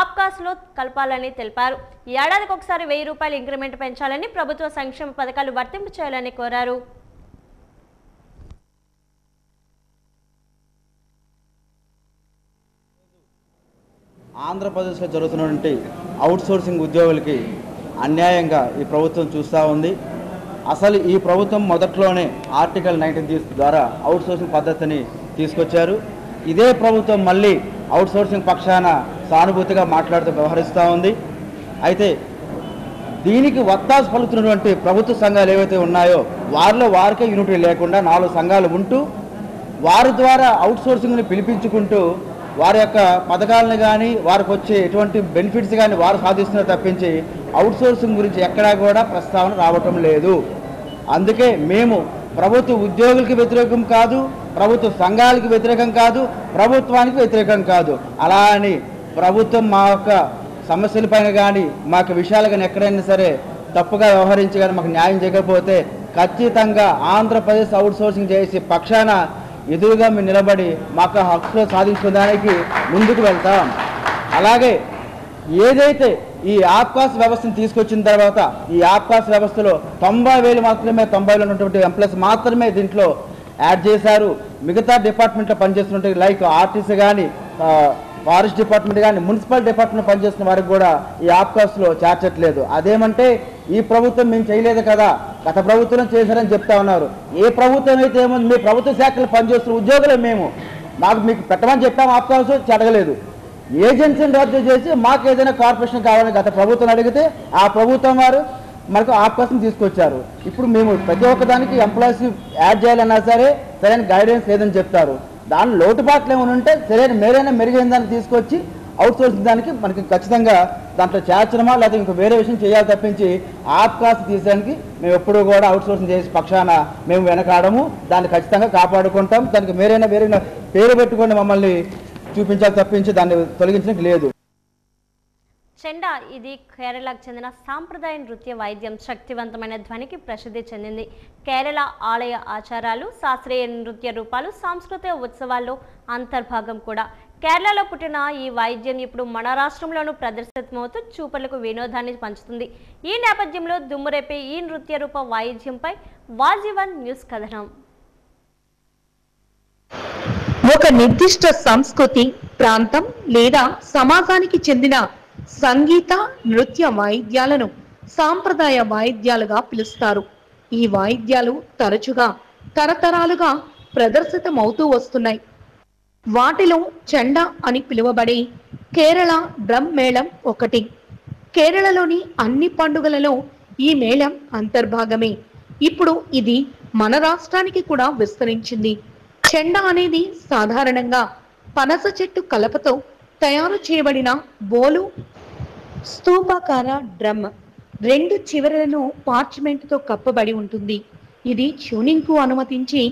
ఆప్కాస్లో కలపాలని తెలిపారు. ఏడాదికి ఒకసారి 1,000 రూపాయల ఇంక్రిమెంట్ పెంచాలని, ప్రభుత్వ సంక్షేమ పథకాలు వర్తింపు చేయాలని కోరారు. ఆంధ్రప్రదేశ్లో జరుగుతున్నటువంటి అవుట్ సోర్సింగ్ ఉద్యోగులకి అన్యాయంగా ఈ ప్రభుత్వం చూస్తూ ఉంది. అసలు ఈ ప్రభుత్వం మొదట్లోనే ఆర్టికల్ 19 ద్వారా అవుట్ సోర్సింగ్ పద్ధతిని తీసుకొచ్చారు. ఇదే ప్రభుత్వం మళ్ళీ అవుట్ సోర్సింగ్ పక్షాన సానుభూతిగా మాట్లాడుతూ వ్యవహరిస్తూ ఉంది. అయితే దీనికి వత్తాసు పలుకుతున్నటువంటి ప్రభుత్వ సంఘాలు ఏవైతే ఉన్నాయో వారిలో వారికే యూనిటీ లేకుండా 4 సంఘాలు ఉంటూ వారి ద్వారా అవుట్సోర్సింగ్ని పిలిపించుకుంటూ వారి యొక్క పథకాలను కానీ వారికి వచ్చే ఎటువంటి బెనిఫిట్స్ కానీ వారు సాధిస్తున్నారు తప్పించి అవుట్సోర్సింగ్ గురించి ఎక్కడా కూడా ప్రస్తావన రావటం లేదు. అందుకే మేము ప్రభుత్వ ఉద్యోగులకి వ్యతిరేకం కాదు, ప్రభుత్వ సంఘాలకు వ్యతిరేకం కాదు, ప్రభుత్వానికి వ్యతిరేకం కాదు. అలా అని ప్రభుత్వం మా యొక్క సమస్యలపైన కానీ మా యొక్క విషయాలు కానీ ఎక్కడైనా సరే తప్పుగా వ్యవహరించి కానీ మాకు న్యాయం చేయకపోతే ఖచ్చితంగా ఆంధ్రప్రదేశ్ అవుట్సోర్సింగ్ చేసి పక్షాన ఎదురుగా మేము నిలబడి మాకు హక్కులు సాధించుకోవడానికి ముందుకు వెళ్తాం. అలాగే ఏదైతే ఈ ఆప్కాస్ వ్యవస్థను తీసుకొచ్చిన తర్వాత ఈ ఆప్కాస్ వ్యవస్థలో 90,000 మాత్రమే 90లో ఉన్నటువంటి ఎంప్లాయీస్ మాత్రమే దీంట్లో యాడ్ చేశారు. మిగతా డిపార్ట్మెంట్లో పనిచేస్తున్నట్టు లైక్ ఆర్టీసీ కానీ ఫారెస్ట్ డిపార్ట్మెంట్ కానీ మున్సిపల్ డిపార్ట్మెంట్ పనిచేస్తున్న వారికి కూడా ఈ ఆప్కాస్లో చేర్చట్లేదు. అదేమంటే ఈ ప్రభుత్వం మేము చేయలేదు కదా, గత ప్రభుత్వం చేశారని చెప్తా ఉన్నారు. ఏ ప్రభుత్వం అయితే ఏమో మీ ప్రభుత్వ శాఖలు పనిచేస్తున్న ఉద్యోగులే మేము, మాకు మీకు పెట్టమని చెప్పాము, ఆప్కాస్ అడగలేదు. ఏజెన్సీని రద్దు చేసి మాకు ఏదైనా కార్పొరేషన్ కావాలని గత ప్రభుత్వం అడిగితే ఆ ప్రభుత్వం వారు మనకు ఆప్కాస్ని తీసుకొచ్చారు. ఇప్పుడు మేము ప్రతి ఒక్కదానికి ఎంప్లాయీస్ యాడ్ చేయాలన్నా సరే సరైన గైడెన్స్ లేదని చెప్తారు. దాని లోటుపాట్లు ఏమైనా ఉంటే సరైన మేరైనా మెరుగైన దాన్ని తీసుకొచ్చి అవుట్సోర్సింగ్ దానికి మనకి ఖచ్చితంగా దాంట్లో చేర్చడమా లేదా ఇంకా వేరే విషయం చేయాలి తప్పించి ఆప్కాస్ తీసేదానికి మేము ఎప్పుడూ కూడా అవుట్సోర్సింగ్ చేసే పక్షాన మేము వెనకాడము. దాన్ని ఖచ్చితంగా కాపాడుకుంటాం. దానికి వేరే పేరు పెట్టుకొని మమ్మల్ని చూపించాలి తప్పించి దాన్ని తొలగించడానికి లేదు. చెండా ఇది కేరళకు చెందిన సాంప్రదాయ నృత్య వాయిద్యం. శక్తివంతమైన ధ్వనికి ప్రసిద్ధి చెందింది. కేరళ ఆలయ ఆచారాలు, శాస్త్రీయ నృత్య రూపాలు, సాంస్కృతిక ఉత్సవాల్లో అంతర్భాగం కూడా. కేరళలో పుట్టిన ఈ వాయిద్యం ఇప్పుడు మన రాష్ట్రంలోనూ ప్రదర్శితమవుతూ చూపర్లకు వినోదాన్ని పంచుతుంది. ఈ నేపథ్యంలో దుమ్మురేపే ఈ నృత్య రూప వాయిద్యంపై వాజీవన్ న్యూస్ కథనం. ఒక నిర్దిష్ట సంస్కృతి, ప్రాంతం లేదా సమాజానికి చెందిన సంగీత నృత్య వాయిద్యాలను సాంప్రదాయ వాయిద్యాలుగా పిలుస్తారు. ఈ వాయిద్యాలు తరచుగా తరతరాలుగా ప్రదర్శితమవుతూ వస్తున్నాయి. వాటిలో చెండా అని పిలువబడే కేరళ డ్రమ్ మేళం ఒకటి. కేరళలోని అన్ని పండుగలలో ఈ మేళం అంతర్భాగమే. ఇప్పుడు ఇది మన రాష్ట్రానికి కూడా విస్తరించింది. చెండా అనేది సాధారణంగా పనస చెట్టు కలపతో తయారు చేయబడిన బోలు స్తూపాకార డ్రమ్. 2 చివరలను పార్చ్మెంట్ తో కప్పబడి ఉంటుంది. ఇది ట్యూనింగ్ కు అనుమతించి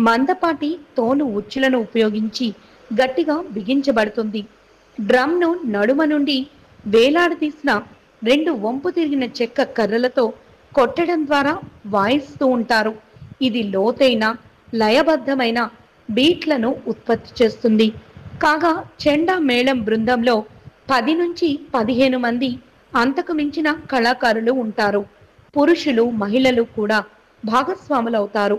మందపాటి తోలు ఉచ్చులను ఉపయోగించి గట్టిగా బిగించబడుతుంది. డ్రమ్ ను నడుమ నుండి వేలాడదీసిన 2 వంపు తిరిగిన చెక్క కర్రలతో కొట్టడం ద్వారా వాయిస్తూ ఉంటారు. ఇది లోతైన లయబద్ధమైన బీట్లను ఉత్పత్తి చేస్తుంది. కాగా చెండా మేళం బృందంలో 10 నుంచి 15 మంది అంతకు మించిన కళాకారులు ఉంటారు. పురుషులు, మహిళలు కూడా భాగస్వాములవుతారు.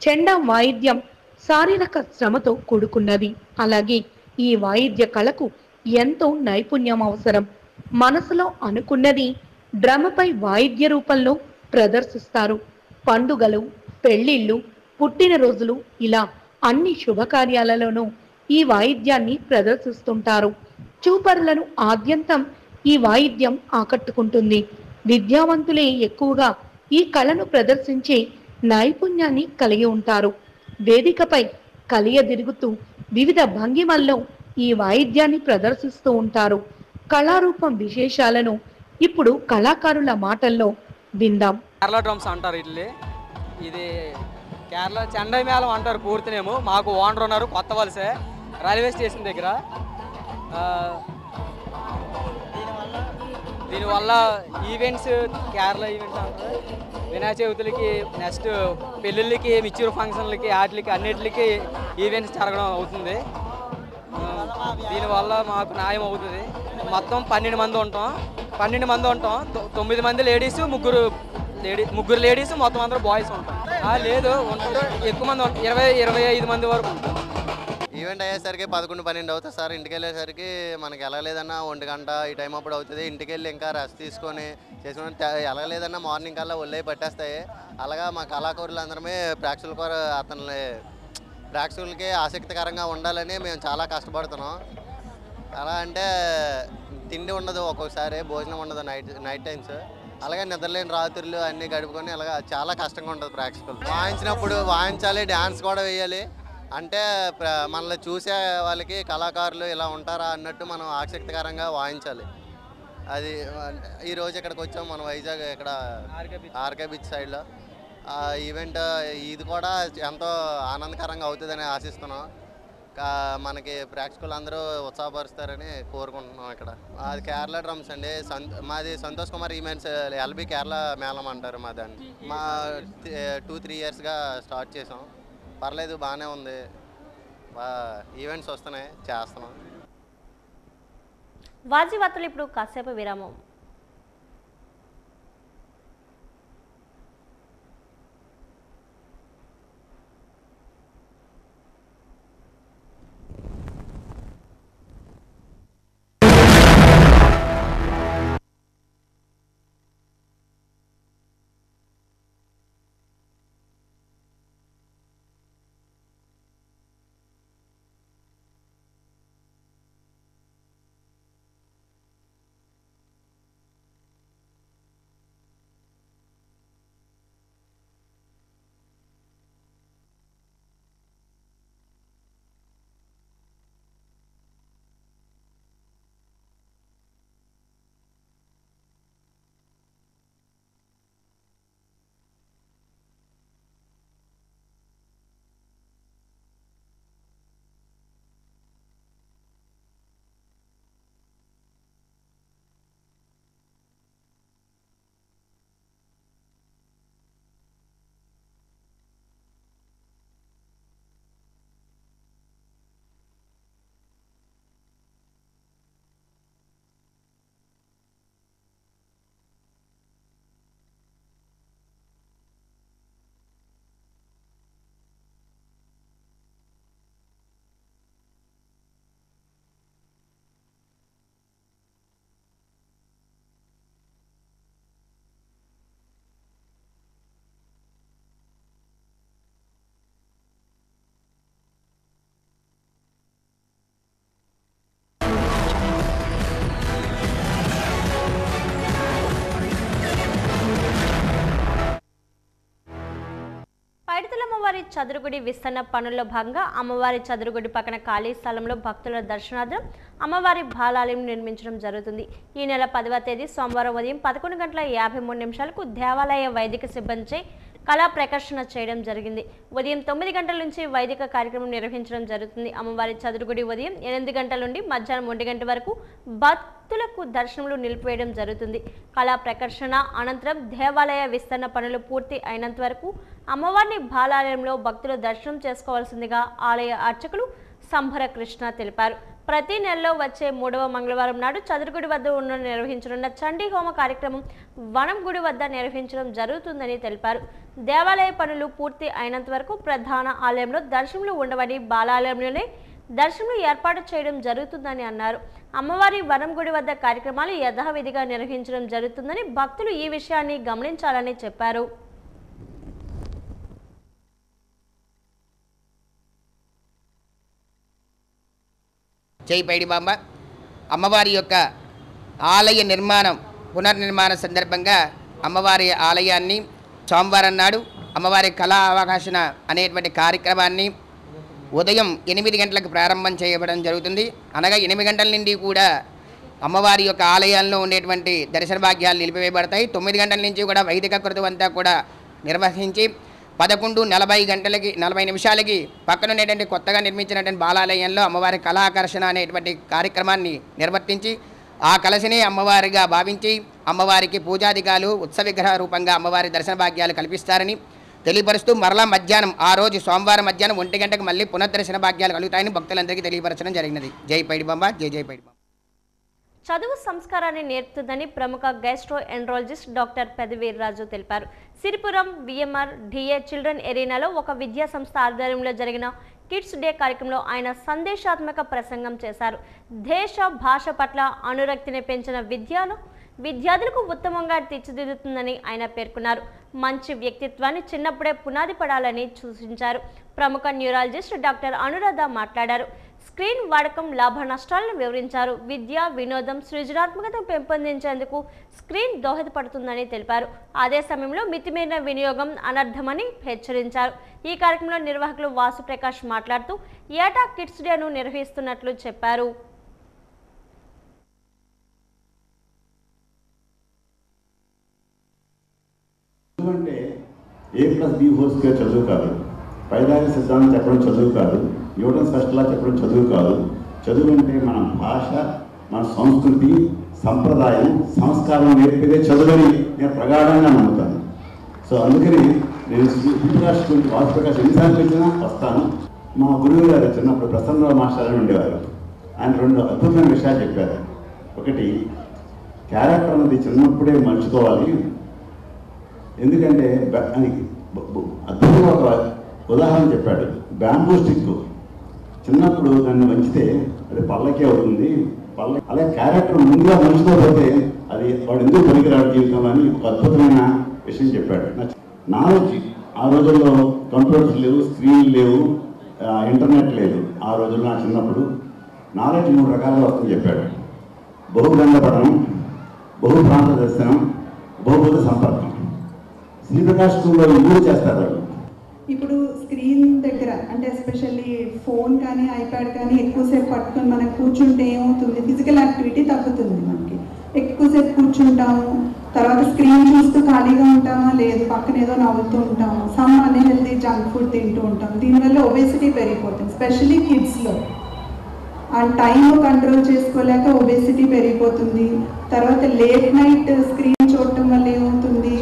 చెండా వాయిద్యం శారీరక శ్రమతో కూడుకున్నది. అలాగే ఈ వాయిద్య కళకు ఎంతో నైపుణ్యం అవసరం. మనసులో అనుకున్నది డ్రమ్పై వాయిద్య రూపంలో ప్రదర్శిస్తారు. పండుగలు, పెళ్లిళ్ళు, పుట్టినరోజులు ఇలా అన్ని శుభకార్యాలలోనూ ఈ వాయిద్యాన్ని ప్రదర్శిస్తుంటారు. చూపరులను ఆద్యంతం ఈ వాయిద్యం ఆకట్టుకుంటుంది. విద్యావంతులే ఎక్కువగా ఈ కళను ప్రదర్శించే నైపుణ్యాన్ని కలిగి ఉంటారు. వేదికపై కలియదిరుగుతూ వివిధ భంగిమల్లో ఈ వాయిద్యాన్ని ప్రదర్శిస్తూ ఉంటారు. కళారూపం విశేషాలను ఇప్పుడు కళాకారుల మాటల్లో విందాం. కేరళ డ్రమ్స్ అంటారు. ఇది కేరళ చెండై మేళం అంటారు పూర్తినేమో. మాకు ఓనర్ ఉన్నారు, కొత్త వలసే, రైల్వే స్టేషన్ దగ్గర. దీనివల్ల ఈవెంట్స్, కేరళ ఈవెంట్స్ అంటారు, వినాయక చవితులకి, నెక్స్ట్ పెళ్ళిళ్ళకి, మిచ్చూరు ఫంక్షన్లకి, వాటికి అన్నిటికి ఈవెంట్స్ జరగడం అవుతుంది. దీనివల్ల మాకు న్యాయం అవుతుంది. మొత్తం 12 మంది ఉంటాం. 9 మంది లేడీస్, ముగ్గురు లేడీస్, మొత్తం అందరూ బాయ్స్ ఉంటాం. లేదు ఉంటారు, ఎక్కువ మంది ఉంటాం, 20-25 మంది వరకు ఉంటాం. ఈవెంట్ అయ్యేసరికి 11-12 అవుతుంది సార్. ఇంటికి వెళ్ళేసరికి మనకి వెళ్ళలేదన్నా 1 గంట ఈ టైం అప్పుడు అవుతుంది. ఇంటికి వెళ్ళి ఇంకా రెస్ట్ తీసుకొని చేసుకుని వెళ్ళలేదన్నా మార్నింగ్ కల్లా ఒళ్ళే పట్టేస్తాయి. అలాగా మా కళాకారులు అందరమే ప్రేక్షకులకి ఆసక్తికరంగా ఉండాలని మేము చాలా కష్టపడుతున్నాం. ఎలా అంటే తిండి ఉండదు, ఒక్కొక్కసారి భోజనం ఉండదు నైట్ టైమ్స్. అలాగే నిద్రలేని రాత్రులు అన్నీ గడుపుకొని అలాగా చాలా కష్టంగా ఉంటుంది ప్రేక్షకులు. వాయించినప్పుడు వాయించాలి, డ్యాన్స్ కూడా వేయాలి. అంటే మనల్ని చూసే వాళ్ళకి కళాకారులు ఇలా ఉంటారా అన్నట్టు మనం ఆసక్తికరంగా వాయించాలి. అది ఈరోజు ఇక్కడికి వచ్చాం మనం వైజాగ్, ఇక్కడ ఆర్కే బీచ్ సైడ్లో. ఈవెంట్ ఇది కూడా ఎంతో ఆనందకరంగా అవుతుందని ఆశిస్తున్నాం. మనకి ప్రేక్షకులందరూ ఉత్సాహపరుస్తారని కోరుకుంటున్నాం. ఇక్కడ అది కేరళ డ్రమ్స్ అండి. మాది సంతోష్ కుమార్ ఈవెంట్స్ ఎల్బీ కేరళ మేళం అంటారు మా దాన్ని. మా 2-3 ఇయర్స్గా స్టార్ట్ చేసాం. పర్లేదు, బాగానే ఉంది. ఈవెంట్స్ వస్తున్నాయి, చేస్తున్నాం. వాజీ వార్తలు ఇప్పుడు కాసేపు విరామం. అమ్మవారి చదురుగుడి విస్తరణ పనుల్లో భాగంగా అమ్మవారి చదురుగుడి పక్కన ఖాళీ స్థలంలో భక్తుల దర్శనార్థం అమ్మవారి బాలాలయం నిర్మించడం జరుగుతుంది. ఈ నెల 10వ తేదీ సోమవారం ఉదయం 11:53 దేవాలయ వైదిక సిబ్బందిచే కళా ప్రదర్శన చేయడం జరిగింది. ఉదయం 9 గంటల నుంచి వైదిక కార్యక్రమం నిర్వహించడం జరుగుతుంది. అమ్మవారి చదురుగుడి ఉదయం 8 గంటల నుండి మధ్యాహ్నం 1 గంట వరకు భక్తులకు దర్శనములు నిలిపివేయడం జరుగుతుంది. కళా ప్రదర్శన అనంతరం దేవాలయ విస్తరణ పనులు పూర్తి అయినంత వరకు అమ్మవారిని బాలాలయంలో భక్తులు దర్శనం చేసుకోవాల్సిందిగా ఆలయ అర్చకులు సంభర కృష్ణ తెలిపారు. ప్రతి నెలలో వచ్చే 3వ మంగళవారం నాడు చదురుగుడి వద్ద నిర్వహించనున్న చండీ హోమ కార్యక్రమం వనం గుడి వద్ద నిర్వహించడం జరుగుతుందని తెలిపారు. దేవాలయ పనులు పూర్తి అయినంత వరకు ప్రధాన ఆలయంలో దర్శనములు ఉండవని బాలాలయంలోనే దర్శనములు ఏర్పాటు చేయడం జరుగుతుందని అన్నారు. అమ్మవారి వనం గుడి వద్ద కార్యక్రమాలు యథావిధిగా నిర్వహించడం జరుగుతుందని భక్తులు ఈ విషయాన్ని గమనించాలని చెప్పారు. జై పైడిమాంబ. అమ్మవారి యొక్క ఆలయ నిర్మాణం పునర్నిర్మాణ సందర్భంగా అమ్మవారి ఆలయాన్ని సోమవారం నాడు అమ్మవారి కళా అవకాశన అనేటువంటి కార్యక్రమాన్ని ఉదయం 8 గంటలకు ప్రారంభం చేయబడడం జరుగుతుంది. అనగా 8 గంటల నుండి కూడా అమ్మవారి యొక్క ఆలయాల్లో ఉండేటువంటి దర్శన భాగ్యాలు నిలిపివేయబడతాయి. 9 గంటల నుంచి కూడా వైదిక కృతం అంతా కూడా నిర్వహించి 11:40 నిమిషాలకి పక్కన ఉండేటువంటి కొత్తగా నిర్మించినటువంటి బాలాలయంలో అమ్మవారి కళాకర్షణ అనేటువంటి కార్యక్రమాన్ని నిర్వర్తించి ఆ కలశనే అమ్మవారిగా భావించి అమ్మవారికి పూజాధికాలు ఉత్సవ విగ్రహ రూపంగా అమ్మవారి దర్శన భాగ్యాలు కల్పిస్తారని తెలియపరుస్తూ మరలా మధ్యాహ్నం ఆ రోజు సోమవారం మధ్యాహ్నం 1 గంటకు మళ్ళీ పునర్దర్శన భాగ్యాలు కలుగుతాయని భక్తులందరికీ తెలియపరచడం జరిగినది. జై పైడిబాంబ. జై జై పైడిబాంబ. చదువు సంస్కారాన్ని నేర్పుతుందని ప్రముఖ గైస్ట్రో ఎండ్రాలజిస్ట్ డాక్టర్ పెదవీర్రాజు తెలిపారు. సిరిపురం విఎంఆర్ డిఏ చిల్డ్రన్ ఎరీనాలో ఒక విద్యా సంస్థ ఆధ్వర్యంలో జరిగిన కిడ్స్ డే కార్యక్రమంలో ఆయన సందేశాత్మక ప్రసంగం చేశారు. దేశ భాష పట్ల అనురక్తిని పెంచిన విద్యార్థులకు ఉత్తమంగా తీర్చిదిద్దుతుందని ఆయన పేర్కొన్నారు. మంచి వ్యక్తిత్వాన్ని చిన్నప్పుడే పునాది పడాలని సూచించారు. ప్రముఖ న్యూరాలజిస్ట్ డాక్టర్ అనురాధ మాట్లాడారు. స్క్రీన్ వాడకం లాభ నష్టాలను వివరించారు. విద్య, వినోదం, సృజనాత్మకతను పెంపొందించేందుకు స్క్రీన్ దోహదపడుతుందని తెలిపారు. అదే సమయంలో మితిమీరిన వినియోగం అనర్థమని హెచ్చరించారు. ఈ కార్యక్రమంలో నిర్వాహకులు వాసు ప్రకాష్ మాట్లాడుతూ ఏటా కిడ్స్ డేను నిర్వహిస్తున్నట్లు చెప్పారు. అంటే A+B² చదువు కాదు, పైదారి సిద్ధాంతం చెప్పడం చదువు కాదు, న్యూటన్ ఫస్ట్ లా చెప్పడం చదువు కాదు. చదువు అంటే మన భాష, మన సంస్కృతి, సంప్రదాయం, సంస్కారం నేర్పేదే చదువుని నేను ప్రగాఢంగా నమ్ముతాను. సో అందుకని నేను సూర్యప్రకాష్ గురించి వాసు ప్రకాష్ ఎన్నిసార్లు వచ్చినా వస్తాను. మా గురువు గారు చిన్నప్పుడు ప్రసన్నరావు మాస్టర్ అని ఉండేవారు. ఆయన 2 అద్భుతమైన విషయాలు చెప్పారు. ఒకటి, క్యారెక్టర్ అనేది చిన్నప్పుడే మలుచుకోవాలి. ఎందుకంటే అద్భుతంగా ఒక ఉదాహరణ చెప్పాడు. బ్యాంబూ స్టిక్ చిన్నప్పుడు దాన్ని వంచితే అది పల్లకే అవుతుంది. అలాగే క్యారెక్టర్ ముందుగా మలుచుకోకపోతే అది వాడు ఎందుకు పనికిరాడు జీవితంలో అని ఒక అద్భుతమైన విషయం చెప్పాడు. నాలెడ్జ్, ఆ రోజుల్లో కంప్యూటర్స్ లేవు, స్క్రీన్లు లేవు, ఇంటర్నెట్ లేదు. ఆ రోజుల్లో నా చిన్నప్పుడు నాలెడ్జ్ 3 రకాలుగా వస్తుందని చెప్పాడు. బహుగ్రంథ పఠనం, బహుప్రాంత దర్శనం, బహుభూత సంపర్కం. శ్రీప్రకాష్ స్కూల్లో 3 చేస్తారు వాళ్ళు. ఇప్పుడు స్క్రీన్ దగ్గర అంటే ఎస్పెషల్లీ ఫోన్ కానీ ఐప్యాడ్ కానీ ఎక్కువసేపు పట్టుకొని మనం కూర్చుంటే ఏమవుతుంది, ఫిజికల్ యాక్టివిటీ తగ్గుతుంది. మనకి ఎక్కువసేపు కూర్చుంటాము, తర్వాత స్క్రీన్ చూస్తూ ఖాళీగా ఉంటామా, లేదు పక్కన ఏదో నవ్వుతూ ఉంటాము, సమ్ అన్హెల్దీ జంక్ ఫుడ్ తింటూ ఉంటాం. దీనివల్ల ఒబేసిటీ పెరిగిపోతుంది, స్పెషల్లీ కిడ్స్లో. ఆ టైం కంట్రోల్ చేసుకోలేక ఒబేసిటీ పెరిగిపోతుంది. తర్వాత లేట్ నైట్ స్క్రీన్ చూడటం వల్ల ఏమవుతుంది,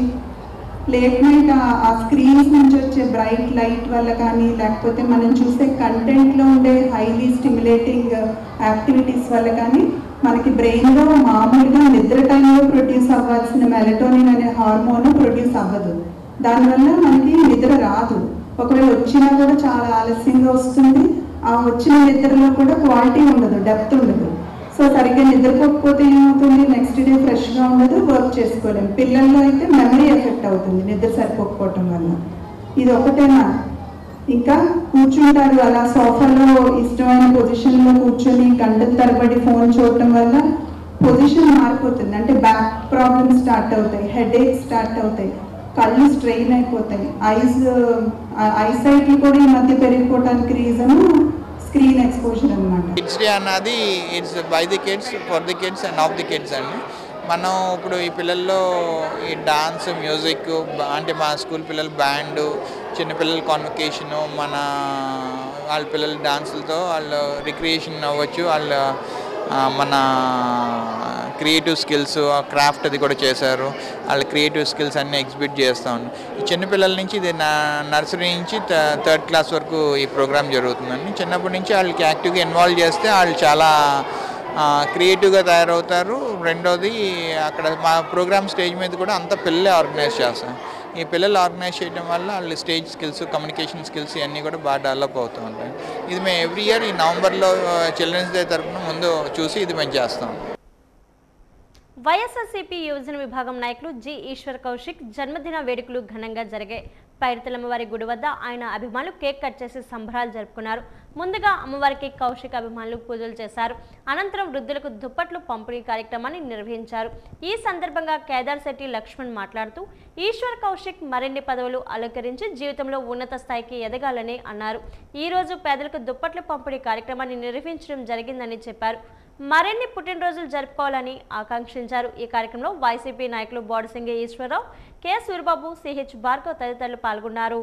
లేట్ నైట్ ఆ స్క్రీన్స్ నుంచి వచ్చే బ్రైట్ లైట్ వల్ల కానీ, లేకపోతే మనం చూసే కంటెంట్లో ఉండే హైలీ స్టిమ్యులేటింగ్ యాక్టివిటీస్ వల్ల కానీ మనకి బ్రెయిన్లో మామూలుగా నిద్ర టైంలో ప్రొడ్యూస్ అవ్వాల్సిన మెలటోనిన్ అనే హార్మోన్ ప్రొడ్యూస్ అవ్వదు. దానివల్ల మనకి నిద్ర రాదు. ఒకవేళ వచ్చినా కూడా చాలా ఆలస్యంగా వస్తుంది. ఆ వచ్చిన నిద్రలో కూడా క్వాలిటీ ఉండదు, డెప్త్ ఉండదు. సో సరిగ్గా నిద్రపోకపోతే ఏమవుతుంది, నెక్స్ట్ డే ఫ్రెష్గా ఉండదు, వర్క్ చేసుకోలేము. పిల్లల్లో అయితే మెమరీ ఎఫెక్ట్ అవుతుంది నిద్ర సరిపోకపోవటం వల్ల. ఇది ఒకటేనా, ఇంకా కూర్చుంటారు అలా సోఫాలో ఇష్టమైన పొజిషన్లో కూర్చొని గంటల తరబడి ఫోన్ చూడటం వల్ల పొజిషన్ మారిపోతుంది. అంటే బ్యాక్ ప్రాబ్లమ్స్ స్టార్ట్ అవుతాయి, హెడేక్ స్టార్ట్ అవుతాయి, కళ్ళు స్ట్రెయిన్ అయిపోతాయి, ఐసైట్లు కూడా ఈ మధ్య పెరిగిపోవడానికి రీజన్ స్క్రీన్ ఎక్స్పోజర్ అన్నమాట. కిడ్స్ డే అన్నది it's by the kids, for the kids and of the kids అండి. మనం ఇప్పుడు ఈ పిల్లల్లో ఈ డాన్స్, మ్యూజిక్, అంటే మా స్కూల్ పిల్లలు బ్యాండ్, చిన్నపిల్లల కాన్వకేషను, వాళ్ళ పిల్లల డాన్సులతో వాళ్ళు రిక్రియేషన్ అవ్వచ్చు. వాళ్ళు మన క్రియేటివ్ స్కిల్స్, క్రాఫ్ట్ అది కూడా చేశారు. వాళ్ళ క్రియేటివ్ స్కిల్స్ అన్నీ ఎగ్జిబిట్ చేస్తూ ఉన్నాం. ఈ చిన్నపిల్లల నుంచి ఇది నర్సరీ నుంచి 3rd క్లాస్ వరకు ఈ ప్రోగ్రామ్ జరుగుతుందండి. చిన్నప్పటి నుంచి వాళ్ళకి యాక్టివ్గా ఇన్వాల్వ్ చేస్తే వాళ్ళు చాలా క్రియేటివ్గా తయారవుతారు. రెండోది, అక్కడ మా ప్రోగ్రామ్ స్టేజ్ మీద కూడా అంతా పిల్లలే ఆర్గనైజ్ చేస్తాం. ఈ పిల్లలు ఆర్గనైజ్ చేయడం వల్ల వాళ్ళ స్టేజ్ స్కిల్స్, కమ్యూనికేషన్ స్కిల్స్ ఇవన్నీ కూడా బాగా డెవలప్ అవుతూ ఉంటాయి. ఇది మేము ఎవ్రీ ఇయర్ ఈ నవంబర్లో చిల్డ్రన్స్ డే తరఫున ముందు చూసి ఇది మేము చేస్తాం. వైఎస్ఆర్సీపీ యువజన విభాగం నాయకులు జి ఈశ్వర్ కౌశిక్ జన్మదిన వేడుకలు ఘనంగా జరిగాయి. పైడితల్లమ్మవారి గుడి వద్ద ఆయన అభిమానులు కేక్ కట్ చేసి సంబరాలు జరుపుకున్నారు. ముందుగా అమ్మవారికి కౌశిక్ అభిమానులు పూజలు చేశారు. అనంతరం వృద్ధులకు దుప్పట్లు పంపిణీ కార్యక్రమాన్ని నిర్వహించారు. ఈ సందర్భంగా కేదార్ శెట్టి లక్ష్మణ్ మాట్లాడుతూ ఈశ్వర్ కౌశిక్ మరిన్ని పదవులు అలంకరించి జీవితంలో ఉన్నత స్థాయికి ఎదగాలని అన్నారు. ఈ రోజు పేదలకు దుప్పట్లు పంపిణీ కార్యక్రమాన్ని నిర్వహించడం జరిగిందని చెప్పారు. మరిన్ని పుట్టినరోజులు జరుపుకోవాలని ఆకాంక్షించారు. ఈ కార్యక్రమంలో వైసీపీ నాయకులు బోడసింగి ఈశ్వరరావు, కె సూరిబాబు, సిహెచ్ భార్గవ్ తదితరులు పాల్గొన్నారు.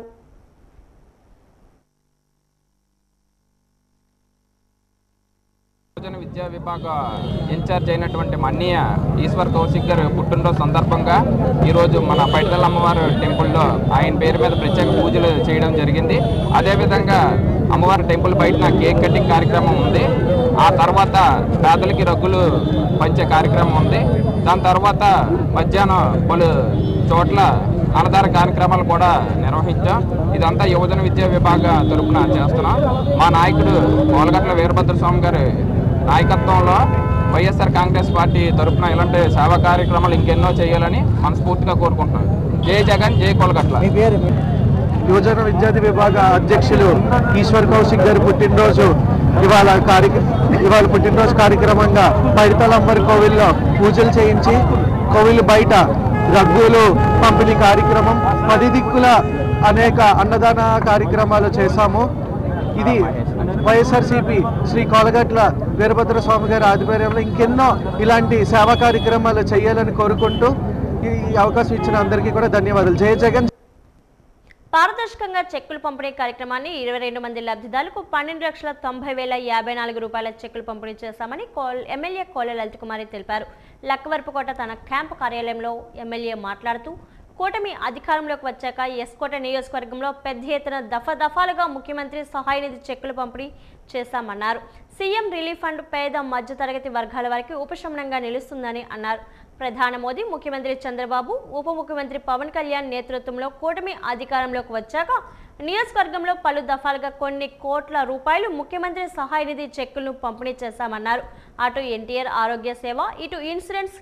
యువజన విద్యా విభాగ ఇన్ఛార్జ్ అయినటువంటి మన్నయ్య ఈశ్వర్ కౌశిక్ గారు పుట్టినరోజు సందర్భంగా ఈరోజు మన పైడితల్ల అమ్మవారి టెంపుల్లో ఆయన పేరు మీద ప్రత్యేక పూజలు చేయడం జరిగింది. అదేవిధంగా అమ్మవారి టెంపుల్ బయట కేక్ కటింగ్ కార్యక్రమం ఉంది. ఆ తర్వాత పేదలకి రగ్గులు పంచే కార్యక్రమం ఉంది. దాని తర్వాత మధ్యాహ్నం పలు చోట్ల అన్నదాన కార్యక్రమాలు కూడా నిర్వహించాం. ఇదంతా యువజన విద్యా విభాగ తరపున చేస్తున్నాం. మా నాయకుడు కోలగట్ల వీరభద్రస్వామి గారి నాయకత్వంలో వైఎస్ఆర్ కాంగ్రెస్ పార్టీ తరపున ఇలాంటి సేవా కార్యక్రమాలు ఇంకెన్నో చేయాలని మనస్ఫూర్తిగా కోరుకుంటున్నాం. జై జగన్, జై కోలగట్ల. యువజన విద్యార్థి విభాగ అధ్యక్షులు ఈశ్వర్ కౌశిక్ గారి పుట్టినరోజు ఇవాళ పుట్టినరోజు కార్యక్రమంగా పైడితలంబరి కోవిల్లో పూజలు చేయించి కోవిల్ బయట రగ్గులు పంపిణీ కార్యక్రమం 10 దిక్కుల అనేక అన్నదాన కార్యక్రమాలు చేశాము. ఇది వైఎస్ఆర్సీపీ శ్రీ కోలగట్ల వీరభద్ర స్వామి గారి ఆధ్వర్యంలో ఇంకెన్నో ఇలాంటి సేవా కార్యక్రమాలు చేయాలని కోరుకుంటూ ఈ అవకాశం ఇచ్చిన అందరికీ కూడా ధన్యవాదాలు. జై జగన్. పారదర్శకంగా చెక్కులు పంపిణీ కార్యక్రమాన్ని 22 మంది లబ్ధిదారులకు 12,90,054 రూపాయల చెక్కులు పంపిణీ చేశామని ఎమ్మెల్యే కోల లలిత కుమారి తెలిపారు. లక్కవరపుకోట తన క్యాంపు కార్యాలయంలో ఎమ్మెల్యే మాట్లాడుతూ కూటమి అధికారంలోకి వచ్చాక ఎస్కోట నియోజకవర్గంలో పెద్ద ఎత్తున దఫాలుగా ముఖ్యమంత్రి సహాయ నిధి చెక్కులు పంపిణీ చేశామన్నారు. సీఎం రిలీఫ్ ఫండ్ పేద మధ్యతరగతి వర్గాల వారికి ఉపశమనంగా నిలుస్తుందని అన్నారు. ప్రధాని మోదీ, ముఖ్యమంత్రి చంద్రబాబు, ఉప ముఖ్యమంత్రి పవన్ కళ్యాణ్ నేతృత్వంలో కూటమి అధికారంలోకి వచ్చాక నియోజకవర్గంలో పలు దఫాలుగా కొన్ని కోట్ల రూపాయలు ముఖ్యమంత్రి సహాయ నిధి చెక్కులను పంపిణీ చేశామన్నారు. అటు ఎన్టీఆర్ ఆరోగ్య సేవ, ఇటు ఇన్సూరెన్స్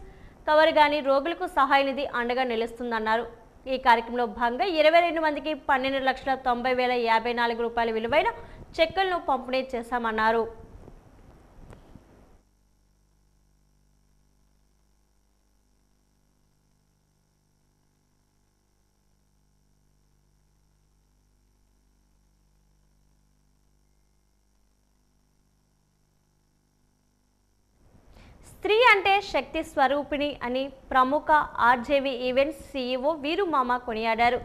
కవర్ గాని రోగులకు సహాయ నిధి అండగా నిలుస్తుందన్నారు. ఈ కార్యక్రమంలో భాగంగా 22 మందికి 12,90,054 రూపాయల విలువైన చెక్కులను పంపిణీ చేశామన్నారు. స్త్రీ అంటే శక్తి స్వరూపిణి అని ప్రముఖ ఆర్జేవి ఈవెంట్స్ సీఈఓ వీరు మామ కొనియాడారు.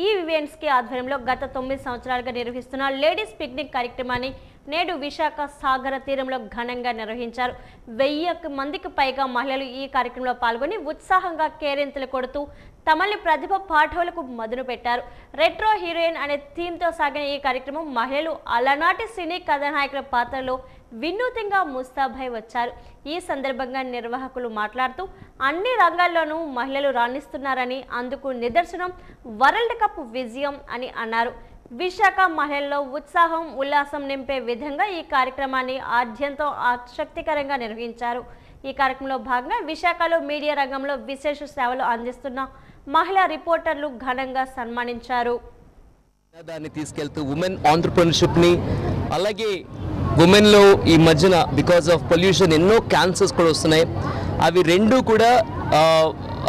ఈ ఈవెంట్స్కి ఆధ్వర్యంలో గత 9 సంవత్సరాలుగా నిర్వహిస్తున్న లేడీస్ పిక్నిక్ కార్యక్రమాన్ని నేడు విశాఖ సాగర తీరంలో ఘనంగా నిర్వహించారు. 1000 మందికి పైగా మహిళలు ఈ కార్యక్రమంలో పాల్గొని ఉత్సాహంగా కేరింతలు కొడుతూ తమల్ని ప్రతిభ పాఠవులకు మదును పెట్టారు. రెట్రో హీరోయిన్ అనే థీమ్తో సాగిన ఈ కార్యక్రమం మహిళలు అలనాటి సినీ కథానాయకుల పాత్రలో వినూతంగా ముస్తాబై వచ్చారు. ఈ సందర్భంగా నిర్వాహకులు మాట్లాడుతూ అన్ని రంగాల్లోనూ మహిళలు రాణిస్తున్నారని, అందుకు నిదర్శనం వరల్డ్ కప్ విజయం అని అన్నారు. విశాఖ మహిళల్లో ఉత్సాహం, ఉల్లాసం నింపే విధంగా ఈ కార్యక్రమాన్ని ఆద్యంతో ఆసక్తికరంగా నిర్వహించారు. ఈ కార్యక్రమంలో భాగంగా విశాఖలో మీడియా రంగంలో విశేష సేవలు అందిస్తున్న మహిళా రిపోర్టర్లు ఘనంగా సన్మానించారు. దాన్ని తీసుకెళ్తూ ఉమెన్ ఆంటర్‌ప్రెన్యూర్‌షిప్‌ని, అలాగే ఉమెన్లో ఈ మధ్యన బికాజ్ ఆఫ్ పొల్యూషన్ ఎన్నో క్యాన్సర్స్ కూడా వస్తున్నాయి. అవి రెండు కూడా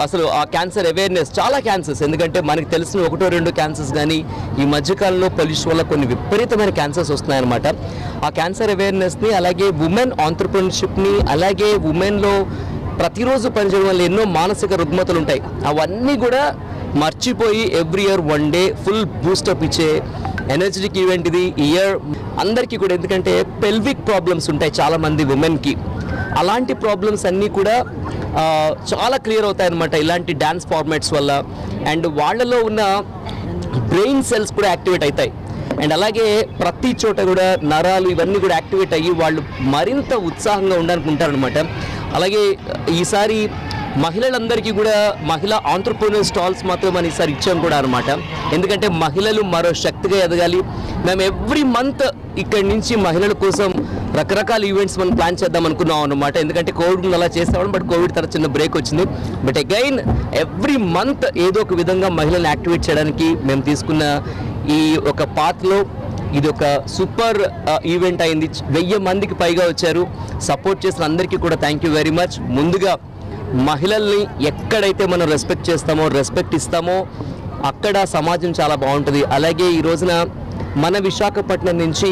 అసలు ఆ క్యాన్సర్ అవేర్నెస్, చాలా క్యాన్సర్స్, ఎందుకంటే మనకి తెలిసిన 1-2 క్యాన్సర్స్ కానీ ఈ మధ్యకాలంలో పొల్యూషన్ వల్ల కొన్ని విపరీతమైన క్యాన్సర్స్ వస్తున్నాయన్నమాట. ఆ క్యాన్సర్ అవేర్నెస్ని, అలాగే ఉమెన్ ఆంటర్‌ప్రెన్యూర్‌షిప్‌ని, అలాగే ఉమెన్లో ప్రతిరోజు పనిచేయడం వల్ల ఎన్నో మానసిక రుగ్మతలు ఉంటాయి, అవన్నీ కూడా మర్చిపోయి every year 1 day full boost up ఇచ్చే ఎనర్జెటిక్ ఈవెంట్ ఇది. ఈ ఇయర్ అందరికీ కూడా, ఎందుకంటే పెల్విక్ ప్రాబ్లమ్స్ ఉంటాయి చాలామంది ఉమెన్కి, అలాంటి ప్రాబ్లమ్స్ అన్నీ కూడా చాలా క్లియర్ అవుతాయి అన్నమాట ఇలాంటి డ్యాన్స్ ఫార్మాట్స్ వల్ల. అండ్ వాళ్ళలో ఉన్న బ్రెయిన్ సెల్స్ కూడా యాక్టివేట్ అవుతాయి. అండ్ అలాగే ప్రతి చోట కూడా నరాలు ఇవన్నీ కూడా యాక్టివేట్ అయ్యి వాళ్ళు మరింత ఉత్సాహంగా ఉండాలనుకుంటారనమాట. అలాగే ఈసారి మహిళలందరికీ కూడా మహిళా ఆంటర్‌ప్రెన్యూర్ స్టాల్స్ మాత్రం మనం ఈసారి ఇచ్చాం కూడా అనమాట. ఎందుకంటే మహిళలు మరో శక్తిగా ఎదగాలి. మేము ఎవ్రీ మంత్ ఇక్కడి నుంచి మహిళల కోసం రకరకాల ఈవెంట్స్ మనం ప్లాన్ చేద్దాం అనుకున్నాం అనమాట. ఎందుకంటే కోవిడ్ అలా చేస్తాం, బట్ కోవిడ్ తర్వాత చిన్న బ్రేక్ వచ్చింది. బట్ అగైన్ ఎవ్రీ మంత్ ఏదో ఒక విధంగా మహిళలను యాక్టివేట్ చేయడానికి మేము తీసుకున్న ఈ ఒక పాత్లో ఇది ఒక సూపర్ ఈవెంట్ అయింది. 1000 మందికి పైగా వచ్చారు. సపోర్ట్ చేసిన అందరికీ కూడా థ్యాంక్ యూ వెరీ మచ్. ముందుగా మహిళల్ని ఎక్కడైతే మనం రెస్పెక్ట్ చేస్తామో, రెస్పెక్ట్ ఇస్తామో అక్కడ సమాజం చాలా బాగుంటుంది. అలాగే ఈ రోజున మన విశాఖపట్నం నుంచి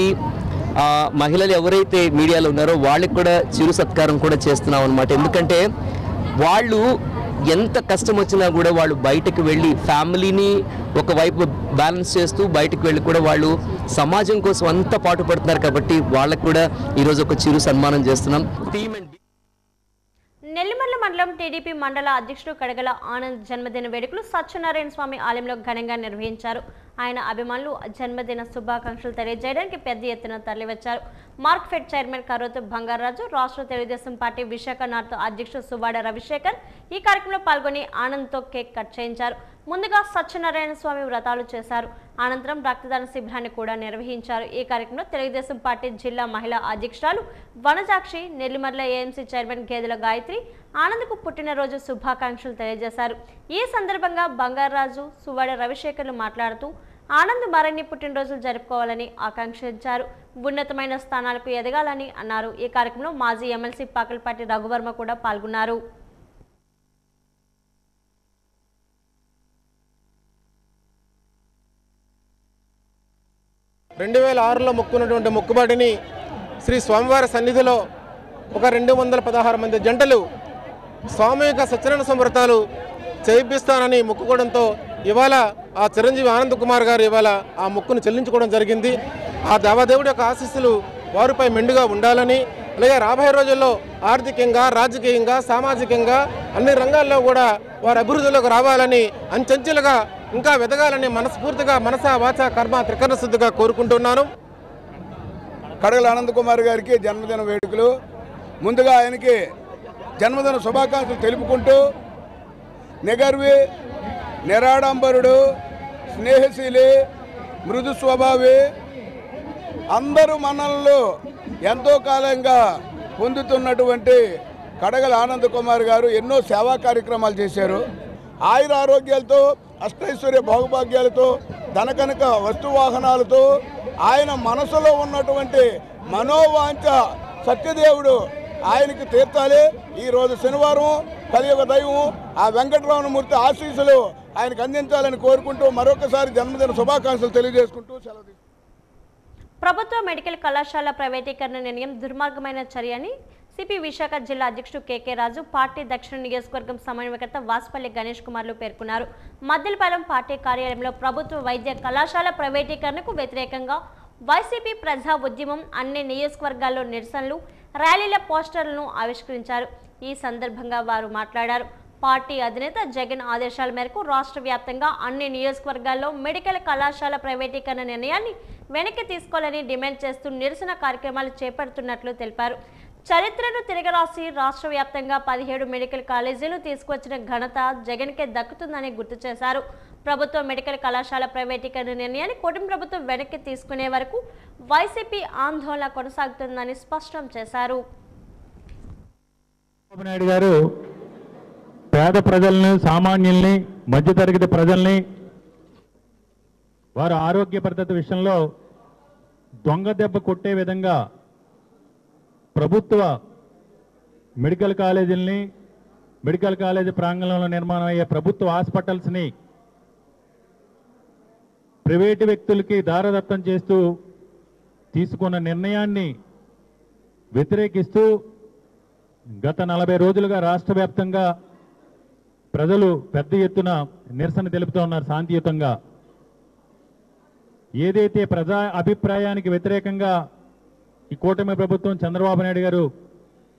మహిళలు ఎవరైతే మీడియాలో ఉన్నారో వాళ్ళకి కూడా చిరు సత్కారం కూడా చేస్తున్నాం అనమాట. ఎందుకంటే వాళ్ళు ఎంత కష్టం వచ్చినా కూడా వాళ్ళు బయటకు వెళ్ళి ఫ్యామిలీని ఒకవైపు బ్యాలెన్స్ చేస్తూ బయటకు వెళ్ళి కూడా వాళ్ళు సమాజం కోసం అంతా పాటుపడుతున్నారు. కాబట్టి వాళ్ళకు కూడా ఈరోజు ఒక చిరు సన్మానం చేస్తున్నాం. నెల్లిమర్ల మండలం టీడీపీ మండల అధ్యక్షుడు కడగల ఆనంద్ జన్మదిన వేడుకలు సత్యనారాయణ స్వామి ఆలయంలో ఘనంగా నిర్వహించారు. ఆయన అభిమానులు జన్మదిన శుభాకాంక్షలు తెలియజేయడానికి పెద్ద ఎత్తున తరలివచ్చారు. మార్క్ఫెడ్ చైర్మన్ కరోతు బంగారాజు, రాష్ట్ర తెలుగుదేశం పార్టీ విశాఖ నార్త్ అధ్యక్షుడు సుబాడ రవిశేఖర్ ఈ కార్యక్రమంలో పాల్గొని ఆనంద్తో కేక్ కట్ చేయించారు. ముందుగా సత్యనారాయణ స్వామి వ్రతాలు చేశారు. అనంతరం రక్తదాన శిబిరాన్ని కూడా నిర్వహించారు. ఈ కార్యక్రమంలో తెలుగుదేశం పార్టీ జిల్లా మహిళా అధ్యక్షురాలు వనజాక్షి, నెల్లిమర్ల ఏఎంసీ చైర్మన్ గేదెల గాయత్రి ఆనంద్కు పుట్టినరోజు శుభాకాంక్షలు తెలియజేశారు. ఈ సందర్భంగా బంగారాజు, సువాడ రవిశేఖర్లు మాట్లాడుతూ ఆనంద్ మరిన్ని పుట్టినరోజులు జరుపుకోవాలని ఆకాంక్షించారు. ఉన్నతమైన స్థానాలకు ఎదగాలని అన్నారు. ఈ కార్యక్రమంలో మాజీ ఎమ్మెల్సీ పాకలపాటి రఘువర్మ కూడా పాల్గొన్నారు. మొక్కున్నటువంటి మొక్కుబడిని శ్రీ స్వామివారి సన్నిధిలో ఒక 216 మంది జంటలు సామూహిక సత్యనారాయణ సంవ్రతాలు చేయిస్తానని మొక్కుకోవడంతో ఇవాళ ఆ చిరంజీవి ఆనంద్ కుమార్ గారు ఇవాళ ఆ మొక్కును చెల్లించుకోవడం జరిగింది. ఆ దేవదేవుడి యొక్క ఆశీస్సులు వారిపై మెండుగా ఉండాలని, అలాగే రాబోయే రోజుల్లో ఆర్థికంగా, రాజకీయంగా, సామాజికంగా అన్ని రంగాల్లో కూడా వారి అభివృద్ధిలోకి రావాలని, అంచెంచెలుగా ఇంకా వెదగాలని మనస్ఫూర్తిగా మనసా వాచ కర్మ త్రికరణ శుద్ధిగా కోరుకుంటున్నాను. కడగల ఆనంద్ కుమార్ గారికి జన్మదిన వేడుకలు. ముందుగా ఆయనకి జన్మదిన శుభాకాంక్షలు తెలుపుకుంటూ, నిగర్వి, నిరాడంబరుడు, స్నేహశీలి, మృదు స్వభావి, అందరూ మనల్లో ఎంతో కాలంగా పొందుతున్నటువంటి కడగల ఆనంద్ కుమార్ గారు ఎన్నో సేవా కార్యక్రమాలు చేశారు. ఆయుర ఆరోగ్యాలతో, అష్టైశ్వర్య భోగభాగ్యాలతో, ధనకనక వస్తువాహనాలతో ఆయన మనసులో ఉన్నటువంటి మనోవాంఛ సత్యదేవుడు ఆయనకి తీర్చాలి. ఈరోజు శనివారం కలియుగ దైవం ఆ వెంకటరమణమూర్తి ఆశీస్సులు ఆయనకు అందించాలని కోరుకుంటూ మరొకసారి జన్మదిన శుభాకాంక్షలు తెలియజేసుకుంటూ సెలవు. ప్రభుత్వ మెడికల్ కళాశాల ప్రైవేటీకరణ నిర్ణయం దుర్మార్గమైన చర్య అని సిపి విశాఖ జిల్లా అధ్యక్షుడు కేకే రాజు, పార్టీ దక్షిణ నియోజకవర్గం సమన్వయకర్త వాసుపల్లి గణేష్ కుమార్లు పేర్కొన్నారు. మద్దెలపాలెం పార్టీ కార్యాలయంలో ప్రభుత్వ వైద్య కళాశాల ప్రైవేటీకరణకు వ్యతిరేకంగా వైసీపీ ప్రజా ఉద్యమం అన్ని నియోజకవర్గాల్లో నిరసనలు, ర్యాలీల పోస్టర్లను ఆవిష్కరించారు. ఈ సందర్భంగా వారు మాట్లాడారు. పార్టీ అధినేత జగన్ ఆదేశాల మేరకు రాష్ట్ర వ్యాప్తంగా అన్ని నియోజకవర్గాల్లో మెడికల్ కళాశాల ప్రైవేటీకరణ నిర్ణయాన్ని వెనక్కి తీసుకోవాలని డిమాండ్ చేస్తూ నిరసన కార్యక్రమాలు చేపడుతున్నట్లు తెలిపారు. చరిత్రను తిరగరాసి రాష్ట్ర వ్యాప్తంగా 17 మెడికల్ కాలేజీలు తీసుకొచ్చిన ఘనత జగన్కే దక్కుతుందని గుర్తు చేశారు. ప్రభుత్వ మెడికల్ కళాశాల ప్రైవేటీకరణ నిర్ణయాన్ని కూటమి ప్రభుత్వం వెనక్కి తీసుకునే వరకు వైసీపీ ఆందోళన కొనసాగుతుందని స్పష్టం చేశారు. నాయుడు గారు పేద ప్రజల్ని, సామాన్యుల్ని, మధ్యతరగతి ప్రజల్ని వారి ఆరోగ్య భద్రత విషయంలో దొంగ దెబ్బ కొట్టే విధంగా ప్రభుత్వ మెడికల్ కాలేజీలని, మెడికల్ కాలేజీ ప్రాంగణంలో నిర్మాణం అయ్యే ప్రభుత్వ హాస్పిటల్స్ని ప్రైవేటు వ్యక్తులకి దారదత్తం చేస్తూ తీసుకున్న నిర్ణయాన్ని వ్యతిరేకిస్తూ గత 40 రోజులుగా రాష్ట్ర వ్యాప్తంగా ప్రజలు పెద్ద ఎత్తున నిరసన తెలుపుతూ ఉన్నారు. శాంతియుతంగా ఏదైతే ప్రజా అభిప్రాయానికి వ్యతిరేకంగా ఈ కూటమి ప్రభుత్వం చంద్రబాబు నాయుడు గారు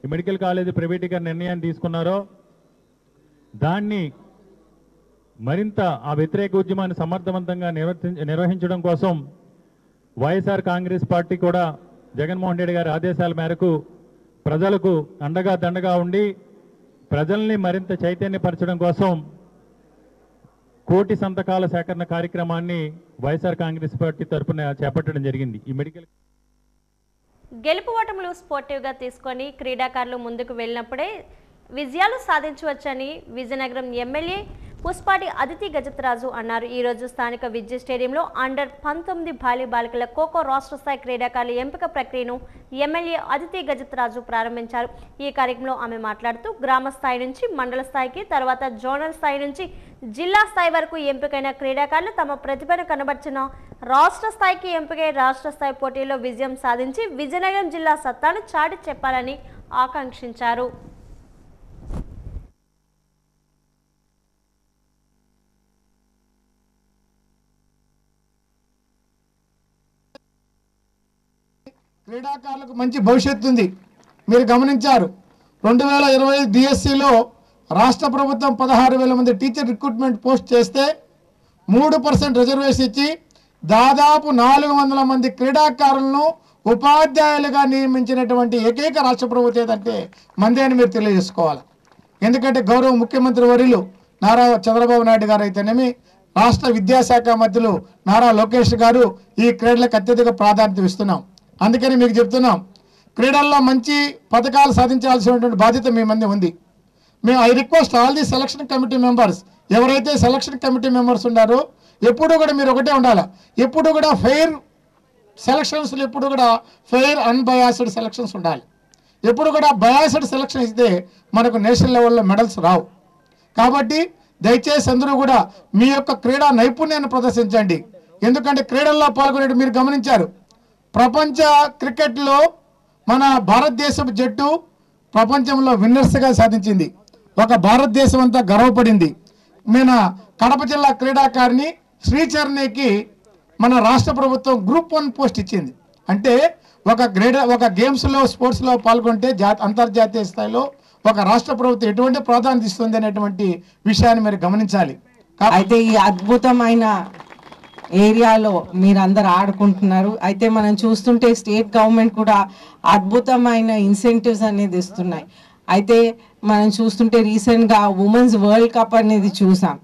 ఈ మెడికల్ కాలేజీ ప్రైవేటీకరణ నిర్ణయాన్ని తీసుకున్నారో దాన్ని మరింత ఆ వ్యతిరేక ఉద్యమాన్ని సమర్థవంతంగా నిర్వహించడం కోసం వైఎస్ఆర్ కాంగ్రెస్ పార్టీ కూడా జగన్మోహన్ రెడ్డి గారి ఆదేశాల మేరకు ప్రజలకు అండగా దండగా ఉండి ప్రజల్ని మరింత చైతన్యపరచడం కోసం 1 కోటి సంతకాల సేకరణ కార్యక్రమాన్ని వైఎస్ఆర్ కాంగ్రెస్ పార్టీ తరఫున చేపట్టడం జరిగింది. ఈ మెడికల్ గెలుపు ఓటములు స్పోర్టివ్గా తీసుకొని క్రీడాకారులు ముందుకు వెళ్ళినప్పుడే విజయాలు సాధించవచ్చని విజయనగరం ఎమ్మెల్యే పుష్పాటి అదితి గజతరాజు అన్నారు. ఈరోజు స్థానిక విద్యా స్టేడియంలో అండర్-19 బాలి బాలికల ఖోఖో రాష్ట్ర స్థాయి క్రీడాకారుల ఎంపిక ప్రక్రియను ఎమ్మెల్యే అదితి గజతరాజు ప్రారంభించారు. ఈ కార్యక్రమంలో ఆమె మాట్లాడుతూ గ్రామ స్థాయి నుంచి మండల స్థాయికి, తర్వాత జోనల్ స్థాయి నుంచి జిల్లా స్థాయి వరకు ఎంపికైన క్రీడాకారులు తమ ప్రతిభను కనబర్చిన రాష్ట్ర స్థాయికి ఎంపికై రాష్ట్ర స్థాయి పోటీల్లో విజయం సాధించి విజయనగరం జిల్లా సత్తాను చాటి చెప్పాలని ఆకాంక్షించారు. క్రీడాకారులకు మంచి భవిష్యత్తు ఉంది. మీరు గమనించారు 2020 డిఎస్సిలో రాష్ట్ర ప్రభుత్వం 16,000 మంది టీచర్ రిక్రూట్మెంట్ పోస్ట్ చేస్తే 3% రిజర్వేషన్ ఇచ్చి దాదాపు 400 మంది క్రీడాకారులను ఉపాధ్యాయులుగా నియమించినటువంటి ఏకైక రాష్ట్ర ప్రభుత్వం ఏదంటే మందే అని మీరు తెలియజేసుకోవాలి. ఎందుకంటే గౌరవ ముఖ్యమంత్రి వర్యులు నారా చంద్రబాబు నాయుడు గారు అయితేనేమి, రాష్ట్ర విద్యాశాఖ మంత్రులు నారా లోకేష్ గారు ఈ క్రీడలకు అత్యధిక ప్రాధాన్యత ఇస్తున్నాం. అందుకని మీకు చెప్తున్నాం, క్రీడల్లో మంచి పథకాలు సాధించాల్సినటువంటి బాధ్యత మీ మంది ఉంది. మేము I request all the selection committee members, ఎవరైతే సెలక్షన్ కమిటీ మెంబర్స్ ఉన్నారో ఎప్పుడు కూడా మీరు ఒకటే ఉండాలి. ఎప్పుడు కూడా ఫెయిర్ సెలక్షన్స్, ఎప్పుడు కూడా ఫెయిర్ అన్బయాస్డ్ సెలక్షన్స్ ఉండాలి. ఎప్పుడు కూడా బయాస్డ్ సెలక్షన్ ఇస్తే మనకు నేషనల్ లెవెల్లో మెడల్స్ రావు. కాబట్టి దయచేసి అందరూ కూడా మీ యొక్క క్రీడా నైపుణ్యాన్ని ప్రదర్శించండి. ఎందుకంటే క్రీడల్లో పాల్గొనే మీరు గమనించారు, ప్రపంచ క్రికెట్లో మన భారతదేశపు జట్టు ప్రపంచంలో విన్నర్స్గా సాధించింది. ఒక భారతదేశం అంతా గర్వపడింది. మన కడప జిల్లా క్రీడాకారిణి శ్రీచరణికి మన రాష్ట్ర ప్రభుత్వం గ్రూప్ 1 పోస్ట్ ఇచ్చింది. అంటే ఒక గేమ్స్లో స్పోర్ట్స్లో పాల్గొంటే అంతర్జాతీయ స్థాయిలో ఒక రాష్ట్ర ప్రభుత్వం ఎటువంటి ప్రాధాన్యత ఇస్తుంది అనేటువంటి విషయాన్ని మీరు గమనించాలి. అయితే ఈ అద్భుతమైన ఏరియాలో మీరందరూ ఆడుకుంటున్నారు. అయితే మనం చూస్తుంటే స్టేట్ గవర్నమెంట్ కూడా అద్భుతమైన ఇన్సెంటివ్స్ అనేది ఇస్తున్నాయి. అయితే మనం చూస్తుంటే రీసెంట్గా ఉమెన్స్ వరల్డ్ కప్ అనేది చూసాం.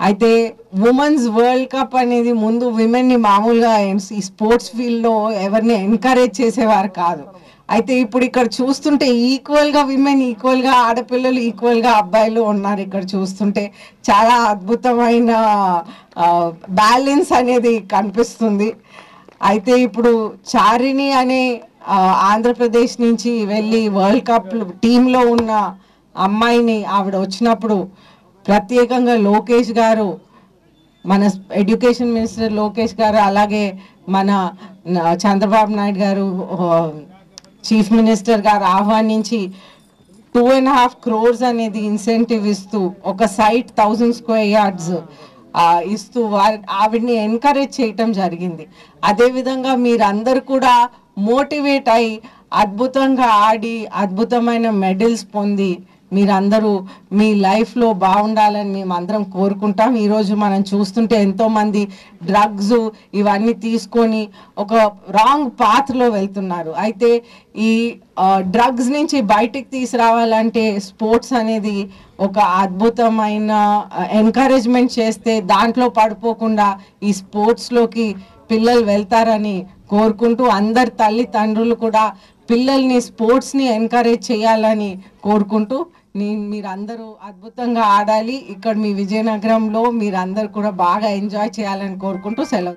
అయితే ఉమెన్స్ వరల్డ్ కప్ అనేది ముందు విమెన్ని మామూలుగా ఈ స్పోర్ట్స్ ఫీల్డ్లో ఎవరిని ఎంకరేజ్ చేసేవారు కాదు. అయితే ఇప్పుడు ఇక్కడ చూస్తుంటే ఈక్వల్గా విమెన్, ఈక్వల్గా ఆడపిల్లలు, ఈక్వల్గా అబ్బాయిలు ఉన్నారు. ఇక్కడ చూస్తుంటే చాలా అద్భుతమైన బ్యాలెన్స్ అనేది కనిపిస్తుంది. అయితే ఇప్పుడు చారిణి అనే ఆంధ్రప్రదేశ్ నుంచి వెళ్ళి వరల్డ్ కప్ టీంలో ఉన్న అమ్మాయిని ఆవిడ వచ్చినప్పుడు ప్రత్యేకంగా లోకేష్ గారు, మన ఎడ్యుకేషన్ మినిస్టర్ లోకేష్ గారు, అలాగే మన చంద్రబాబు నాయుడు గారు చీఫ్ మినిస్టర్ గారు ఆహ్వానించి 2.5 crores అనేది ఇన్సెంటివ్ ఇస్తూ ఒక సైట్ 1000 square yards ఇస్తూ ఆవిడ్ని ఎంకరేజ్ చేయటం జరిగింది. అదేవిధంగా మీరందరూ కూడా మోటివేట్ అయి అద్భుతంగా ఆడి అద్భుతమైన మెడల్స్ పొంది మీరందరూ మీ లైఫ్లో బాగుండాలని మేము అందరం కోరుకుంటాం. ఈరోజు మనం చూస్తుంటే ఎంతోమంది డ్రగ్స్ ఇవన్నీ తీసుకొని ఒక రాంగ్ పాత్లో వెళ్తున్నారు. అయితే ఈ డ్రగ్స్ నుంచి బయటికి తీసుకురావాలంటే స్పోర్ట్స్ అనేది ఒక అద్భుతమైన ఎంకరేజ్మెంట్ చేస్తే దాంట్లో పడిపోకుండా ఈ స్పోర్ట్స్లోకి పిల్లలు వెళ్తారని కోరుకుంటూ అందరు తల్లిదండ్రులు కూడా పిల్లల్ని స్పోర్ట్స్ని ఎంకరేజ్ చేయాలని కోరుకుంటూ మీరందరూ అద్భుతంగా ఆడాలి. ఇక్కడ మీ విజయనగరంలో మీరందరూ కూడా బాగా ఎంజాయ్ చేయాలని కోరుకుంటూ సెలవు.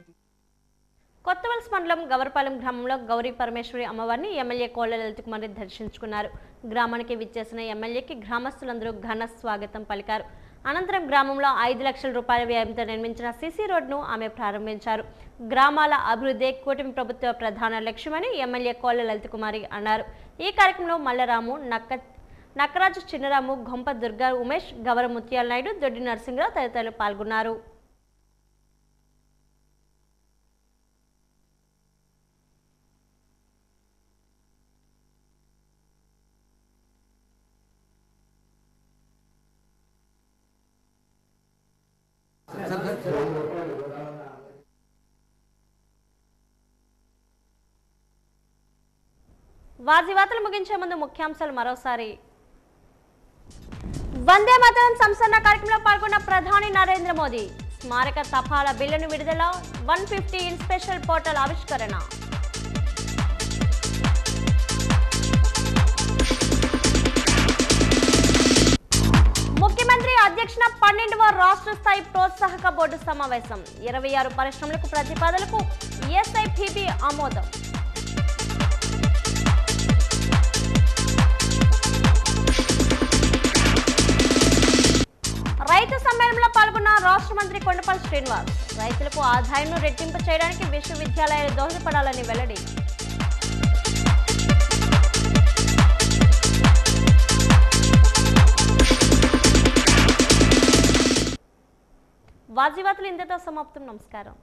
కొత్తవలస మండలం గవర్పాలెం గ్రామంలో గౌరీ పరమేశ్వరి అమ్మవారిని ఎమ్మెల్యే కోళ్ల లలిత్ కుమార్ దర్శించుకున్నారు. గ్రామానికి విచ్చేసిన ఎమ్మెల్యేకి గ్రామస్తులందరూ ఘన స్వాగతం పలికారు. అనంతరం గ్రామంలో 5 లక్షల రూపాయల వ్యయంతో నిర్మించిన సిసి రోడ్ను ఆమె ప్రారంభించారు. గ్రామాల అభివృద్ధి కూటమి ప్రభుత్వ ప్రధాన లక్ష్యమని ఎమ్మెల్యే కోళ్ల లలిత్ కుమారి అన్నారు. ఈ కార్యక్రమంలో మల్లరాము, నక్కరాజు, చిన్నరాము, గొంప దుర్గా, ఉమేష్, గవర ముత్యాల నాయుడు, దొడ్డి నరసింహరావు తదితరులు పాల్గొన్నారు. వాజీవాతలు ముగించే ముందు ముఖ్యాంశాలు మరోసారి. వందే మాతరం సంస్మరణ కార్యక్రమంలో పాల్గొన్న ప్రధాని నరేంద్ర మోదీ. స్మారక తపాలా బిల్లును విడుదల, 150 ఇన్ స్పెషల్ పోర్టల్ ఆవిష్కరణ. ముఖ్యమంత్రి అధ్యక్షన 12వ రాష్ట్ర స్థాయి ప్రోత్సాహక బోర్డు సమావేశం. 26 పరిశ్రమలకు ప్రతిపాదనలకు ఎస్ఐపిబి ఆమోదం. రైతు సమ్మేళనంలో పాల్గొన్న రాష్ట్ర మంత్రి కొండపల్లి శ్రీనివాస్. రైతులకు ఆదాయాన్ని రెట్టింపు చేయడానికి విశ్వవిద్యాలయాలు దోహదపడాలని వెల్లడి. వాజీవాతలు ఇంతతో సమాప్తం. నమస్కారం.